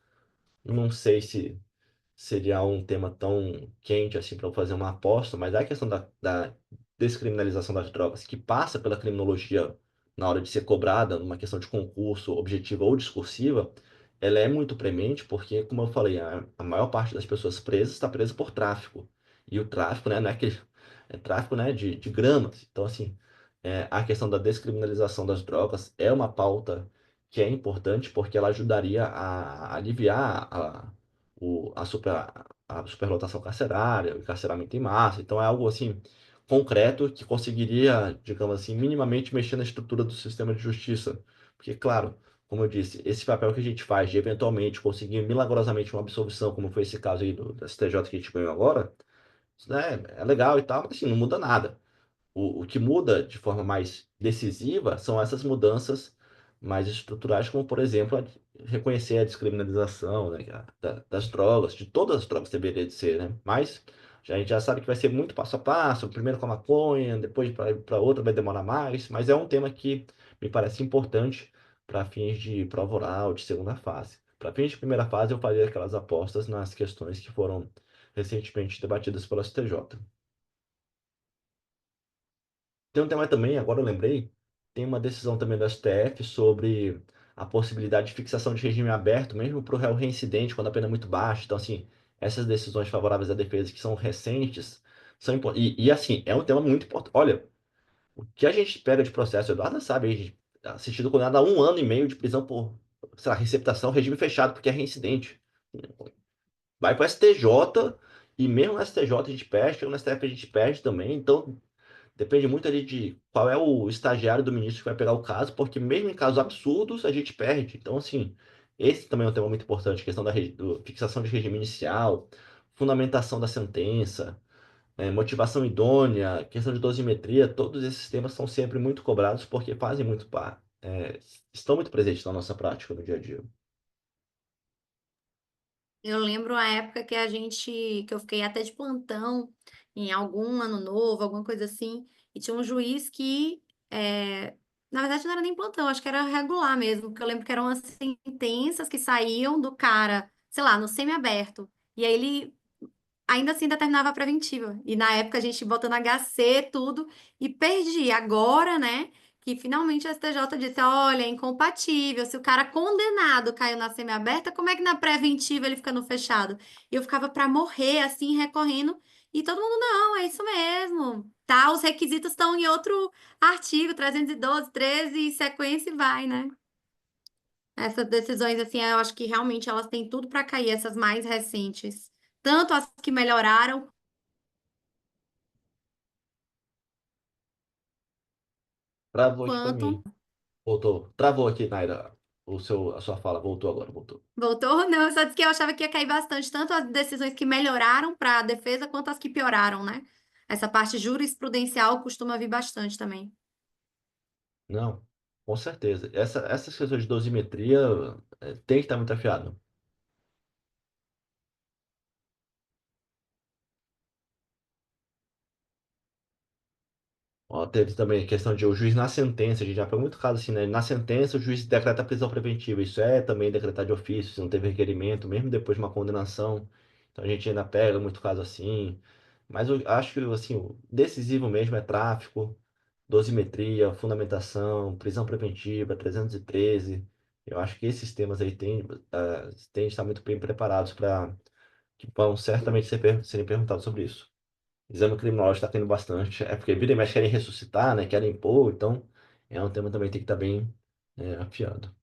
não sei se seria um tema tão quente assim para eu fazer uma aposta, mas a questão da descriminalização das drogas, que passa pela criminologia na hora de ser cobrada, numa questão de concurso objetiva ou discursiva, ela é muito premente porque, como eu falei, a maior parte das pessoas presas está presa por tráfico. E o tráfico, né, não é aquele, é tráfico, né, de gramas. Então, assim, a questão da descriminalização das drogas é uma pauta que é importante porque ela ajudaria a aliviar a superlotação carcerária, o encarceramento em massa. Então é algo assim concreto que conseguiria, digamos assim, minimamente mexer na estrutura do sistema de justiça. Porque, claro, como eu disse, esse papel que a gente faz de eventualmente conseguir milagrosamente uma absolvição, como foi esse caso aí do STJ que a gente ganhou agora, isso, né, é legal e tal, mas assim, não muda nada. O que muda de forma mais decisiva são essas mudanças mais estruturais, como, por exemplo, reconhecer a descriminalização, né, das drogas, de todas as drogas deveria de ser, né? Mas a gente já sabe que vai ser muito passo a passo, primeiro com a maconha, depois para outra vai demorar mais, mas é um tema que me parece importante para fins de prova oral, de segunda fase. Para fins de primeira fase, eu faria aquelas apostas nas questões que foram recentemente debatidas pelo STJ. Tem um tema também, agora eu lembrei, tem uma decisão também do STF sobre a possibilidade de fixação de regime aberto, mesmo para o réu reincidente, quando a pena é muito baixa. Então, assim, essas decisões favoráveis à defesa que são recentes, são importantes. E, assim, é um tema muito importante. Olha, o que a gente pega de processo, o Eduardo sabe, a gente tá assistido condenado a 1 ano e meio de prisão por, sei lá, receptação, regime fechado, porque é reincidente. Vai para o STJ, e mesmo no STJ a gente perde, no STF a gente perde também. Então, depende muito ali de qual é o estagiário do ministro que vai pegar o caso, porque mesmo em casos absurdos a gente perde. Então, assim, esse também é um tema muito importante, questão fixação de regime inicial, fundamentação da sentença, motivação idônea, questão de dosimetria, todos esses temas são sempre muito cobrados porque fazem muito estão muito presentes na nossa prática no dia a dia. Eu lembro a época que eu fiquei até de plantão em algum ano novo, alguma coisa assim, e tinha um juiz que, na verdade não era nem plantão, acho que era regular mesmo, porque eu lembro que eram as sentenças que saíam do cara, sei lá, no semiaberto. E aí ele ainda assim ainda terminava a preventiva. E na época a gente botando HC, tudo, e perdi. Agora, né, que finalmente o STJ disse, olha, é incompatível. Se o cara condenado caiu na semiaberta, como é que na preventiva ele fica no fechado? E eu ficava pra morrer, assim, recorrendo, e todo mundo, não, é isso mesmo. Tá, os requisitos estão em outro artigo, 312, 13, e sequência e vai, né? Essas decisões, assim, eu acho que realmente elas têm tudo para cair, essas mais recentes. Tanto as que melhoraram, Travou aqui para quanto. mim. Voltou. Travou aqui, Naira. A sua fala voltou agora, voltou. Voltou? Não, eu só disse que eu achava que ia cair bastante, tanto as decisões que melhoraram para a defesa, quanto as que pioraram, né? Essa parte jurisprudencial costuma vir bastante também. Não, com certeza. Essas questões de dosimetria tem que estar muito afiado. Ó, teve também a questão de o juiz na sentença, a gente já foi muito caso assim, né? Na sentença, o juiz decreta a prisão preventiva. Isso é também decretar de ofício, se não teve requerimento, mesmo depois de uma condenação. Então a gente ainda pega muito caso assim. Mas eu acho que assim, o decisivo mesmo é tráfico, dosimetria, fundamentação, prisão preventiva, 313. Eu acho que esses temas aí têm de estar muito bem preparados para que vão certamente serem perguntados sobre isso. Exame criminológico está tendo bastante. É porque vira e mexe querem ressuscitar, né? Querem impor, então é um tema também que tem que estar bem afiado.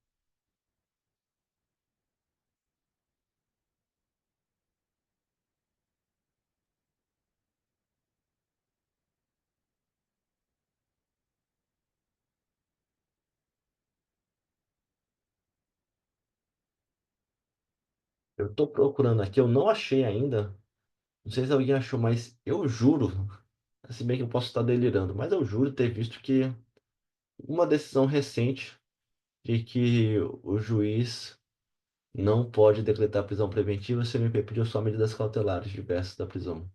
Eu estou procurando aqui, eu não achei ainda. Não sei se alguém achou, mas eu juro, se bem que eu posso estar delirando, mas eu juro ter visto que uma decisão recente de que o juiz não pode decretar prisão preventiva se o MP pediu só medidas cautelares diversas da prisão.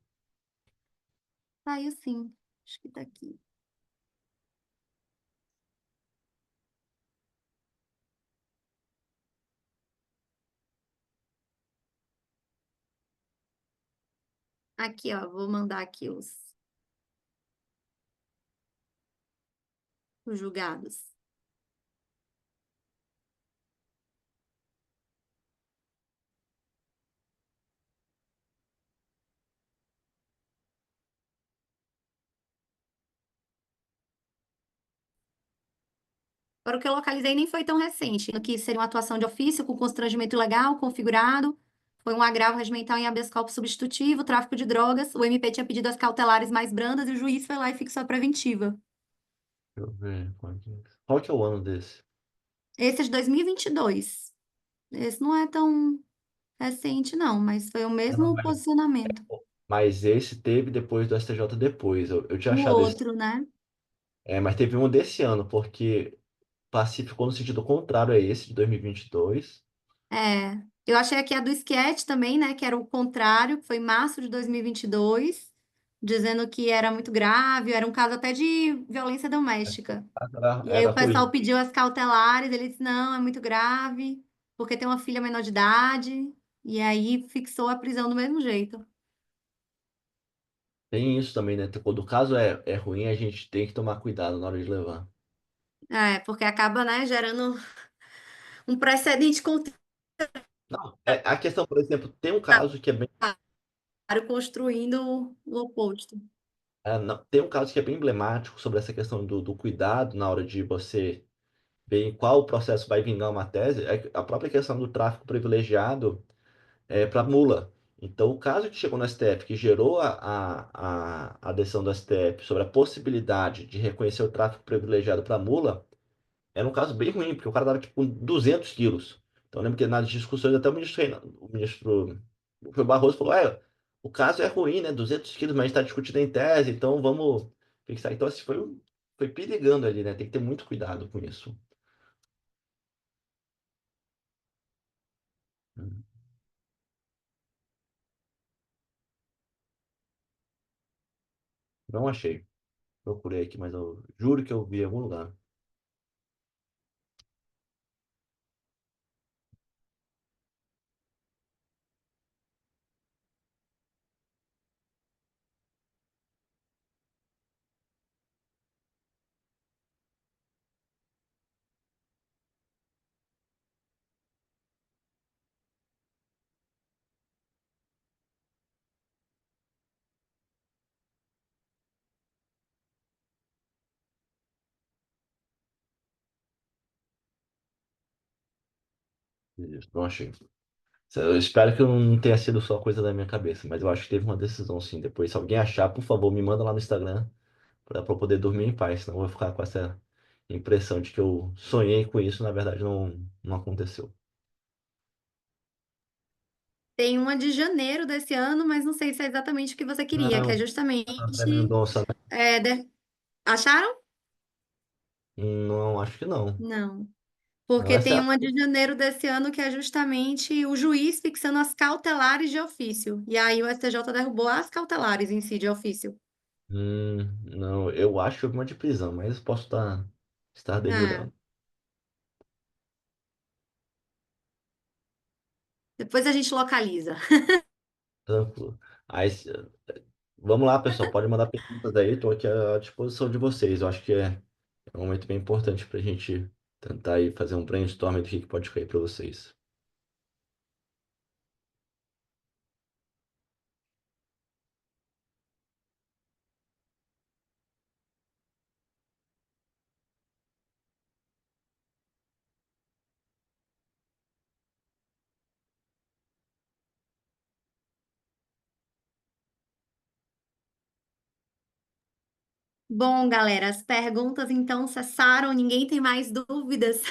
Saiu sim. Acho que tá aqui. Aqui, ó, vou mandar aqui os julgados. Agora, o que eu localizei nem foi tão recente, no que seria uma atuação de ofício com constrangimento ilegal, configurado, foi um agravo regimental em habeas corpus substitutivo, tráfico de drogas, o MP tinha pedido as cautelares mais brandas e o juiz foi lá e fixou a preventiva. Deixa eu ver. Qual que é o ano desse? Esse é de 2022. Esse não é tão recente, não, mas foi o É, não, mesmo posicionamento. mas esse teve depois do STJ depois. Eu tinha O achado esse. outro, né? Mas teve um desse ano, porque pacificou no sentido contrário a esse, de 2022. É, eu achei aqui a do Schietti também, né, que era o contrário, que foi em março de 2022, dizendo que era muito grave, era um caso até de violência doméstica. Era, E aí era o pessoal ruim. pediu as cautelares, ele disse, não, é muito grave, porque tem uma filha menor de idade, e aí fixou a prisão do mesmo jeito. Tem isso também, né? Quando o caso é ruim, a gente tem que tomar cuidado na hora de levar. É, porque acaba, né, gerando um precedente contrário, Não, a questão, por exemplo, tem um caso que é bem. construindo o oposto. Tem um caso que é bem emblemático sobre essa questão do cuidado na hora de você ver em qual processo vai vingar uma tese. É a própria questão do tráfico privilegiado para mula. Então, o caso que chegou no STF, que gerou a decisão do STF sobre a possibilidade de reconhecer o tráfico privilegiado para mula, era um caso bem ruim, porque o cara dava tipo com 200 quilos. Então, eu lembro que nas discussões, até o ministro foi o Barroso falou: o caso é ruim, né? 200 quilos, mas a gente está discutindo em tese, então vamos fixar. Então, assim, foi perigando ali, né? Tem que ter muito cuidado com isso. Não achei. Procurei aqui, mas eu juro que eu vi em algum lugar. Isso, não achei. Eu espero que não tenha sido só coisa da minha cabeça, mas eu acho que teve uma decisão sim. Depois, se alguém achar, por favor, me manda lá no Instagram para eu poder dormir em paz, senão eu vou ficar com essa impressão de que eu sonhei com isso, na verdade não aconteceu. Tem uma de janeiro desse ano, mas não sei se é exatamente o que você queria, que é Não, André justamente. Mendonça, né? é, de- Acharam? Não, acho que não. Não. Não, Porque essa é tem uma de janeiro desse ano que é justamente o juiz fixando as cautelares de ofício. E aí o STJ derrubou as cautelares em si de ofício. Não, eu acho que foi uma de prisão, mas posso estar Ah, delirando. depois a gente localiza. Tranquilo. Aí, vamos lá, pessoal. Pode mandar perguntas aí. Estou aqui à disposição de vocês. Eu acho que é um momento bem importante para a gente tentar aí fazer um brainstorm do que pode cair para vocês. Bom, galera, as perguntas então cessaram, ninguém tem mais dúvidas.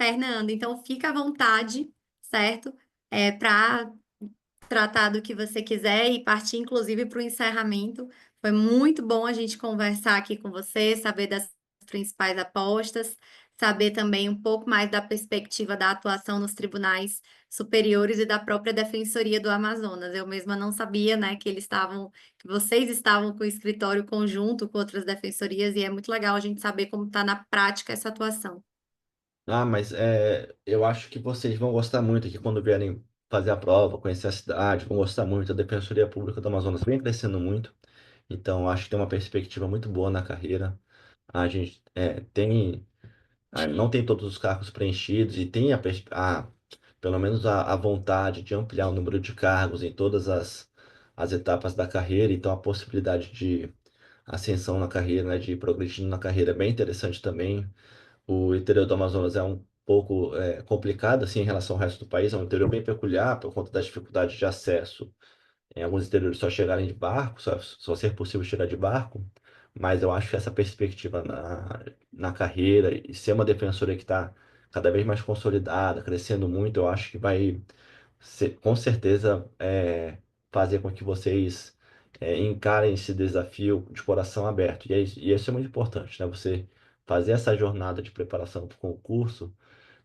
Fernando, então fica à vontade, certo? Para tratar do que você quiser e partir, inclusive, para o encerramento. Foi muito bom a gente conversar aqui com você, saber das principais apostas, saber também um pouco mais da perspectiva da atuação nos tribunais superiores e da própria Defensoria do Amazonas. Eu mesma não sabia, né, que vocês estavam com o escritório conjunto com outras defensorias, e é muito legal a gente saber como está na prática essa atuação. Ah, mas eu acho que vocês vão gostar muito aqui quando vierem fazer a prova, conhecer a cidade, vão gostar muito. A Defensoria Pública do Amazonas vem crescendo muito, então acho que tem uma perspectiva muito boa na carreira. A gente não tem todos os cargos preenchidos e tem pelo menos a vontade de ampliar o número de cargos em todas as etapas da carreira, então a possibilidade de ascensão na carreira, né, de ir progredindo na carreira é bem interessante também. O interior do Amazonas é um pouco complicado assim em relação ao resto do país, é um interior bem peculiar por conta das dificuldades de acesso. Em alguns interiores só chegarem de barco, só ser possível chegar de barco, mas eu acho que essa perspectiva na carreira e ser uma defensora que está cada vez mais consolidada, crescendo muito, eu acho que vai com certeza fazer com que vocês encarem esse desafio de coração aberto. E isso é muito importante, né? Você fazer essa jornada de preparação para o concurso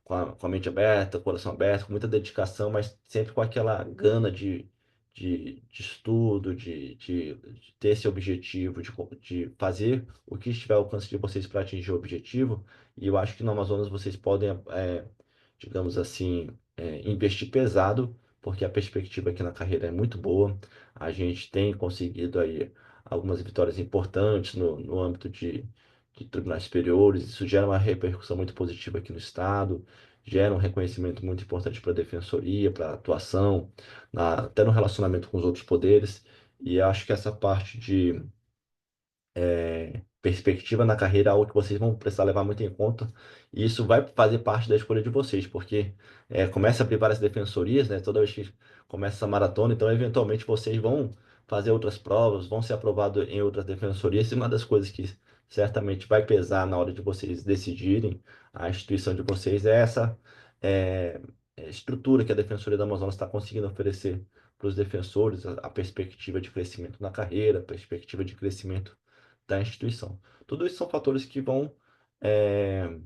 com a mente aberta, coração aberto, com muita dedicação, mas sempre com aquela gana de estudo, de ter esse objetivo, de fazer o que estiver ao alcance de vocês para atingir o objetivo. E eu acho que no Amazonas vocês podem, digamos assim, investir pesado, porque a perspectiva aqui na carreira é muito boa. A gente tem conseguido aí algumas vitórias importantes no âmbito de tribunais superiores. Isso gera uma repercussão muito positiva aqui no estado, gera um reconhecimento muito importante para a defensoria, para a atuação, até no relacionamento com os outros poderes. E acho que essa parte de perspectiva na carreira é algo que vocês vão precisar levar muito em conta. E isso vai fazer parte da escolha de vocês, porque começa a abrir várias defensorias, né? Toda vez que começa essa maratona, então eventualmente vocês vão fazer outras provas, vão ser aprovados em outras defensorias. E uma das coisas que certamente vai pesar na hora de vocês decidirem a instituição de vocês é essa é, estrutura que a Defensoria da Amazonas está conseguindo oferecer para os defensores, a perspectiva de crescimento na carreira, a perspectiva de crescimento da instituição. Tudo isso são fatores que vão, é,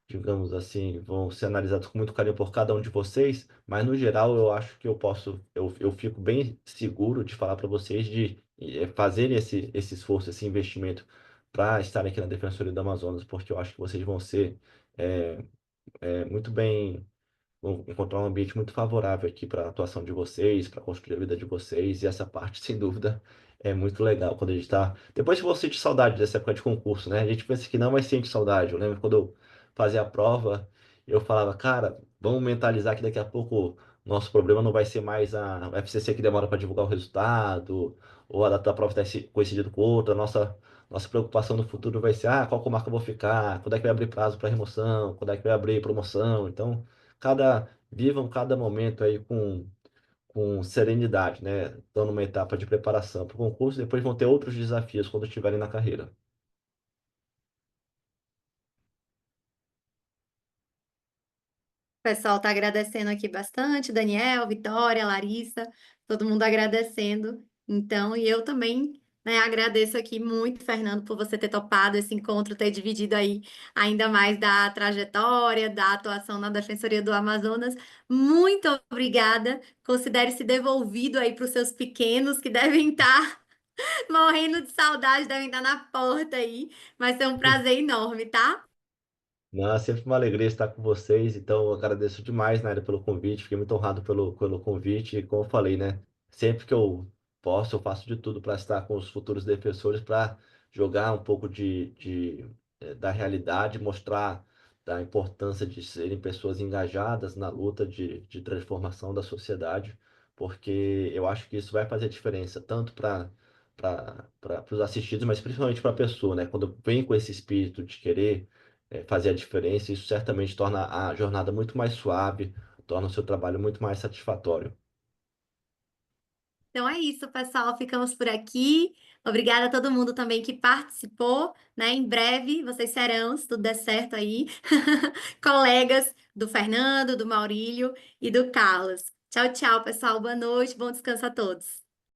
digamos assim, vão ser analisados com muito carinho por cada um de vocês, mas no geral eu acho que eu fico bem seguro de falar para vocês de fazerem esse esforço, esse investimento para estarem aqui na Defensoria do Amazonas, porque eu acho que vocês vão ser é, muito bem vão encontrar um ambiente muito favorável aqui para a atuação de vocês, para construir a vida de vocês, e essa parte, sem dúvida, é muito legal quando a gente está. Depois que você sente saudade dessa época de concurso, né? A gente pensa que não, mas sente saudade. Eu lembro quando eu fazia a prova, eu falava, cara, vamos mentalizar que daqui a pouco nosso problema não vai ser mais a FCC que demora para divulgar o resultado, ou a data da prova está coincidindo com outra, nossa preocupação no futuro vai ser, qual comarca eu vou ficar, quando é que vai abrir prazo para remoção, quando é que vai abrir promoção. Então, vivam cada momento aí com serenidade, né? Estão numa etapa de preparação para o concurso, depois vão ter outros desafios quando estiverem na carreira. O pessoal está agradecendo aqui bastante, Daniel, Vitória, Larissa, todo mundo agradecendo. Então, e eu também Né? Agradeço aqui muito, Fernando, por você ter topado esse encontro, ter dividido aí ainda mais da trajetória, da atuação na Defensoria do Amazonas. Muito obrigada. Considere-se devolvido aí para os seus pequenos que devem estar morrendo de saudade, devem estar na porta aí. Vai ser um prazer enorme, tá? Não, é sempre uma alegria estar com vocês, então eu agradeço demais, Naira, pelo convite, fiquei muito honrado pelo convite, e como eu falei, né, sempre que eu posso, eu faço de tudo para estar com os futuros defensores, para jogar um pouco da realidade, mostrar da importância de serem pessoas engajadas na luta de transformação da sociedade, porque eu acho que isso vai fazer diferença, tanto para os assistidos, mas principalmente para a pessoa, né, quando vem com esse espírito de querer fazer a diferença. Isso certamente torna a jornada muito mais suave, torna o seu trabalho muito mais satisfatório. Então é isso, pessoal. Ficamos por aqui. Obrigada a todo mundo também que participou, né? Em breve vocês serão, se tudo der certo aí, colegas do Fernando, do Maurílio e do Carlos. Tchau, tchau, pessoal. Boa noite, bom descanso a todos.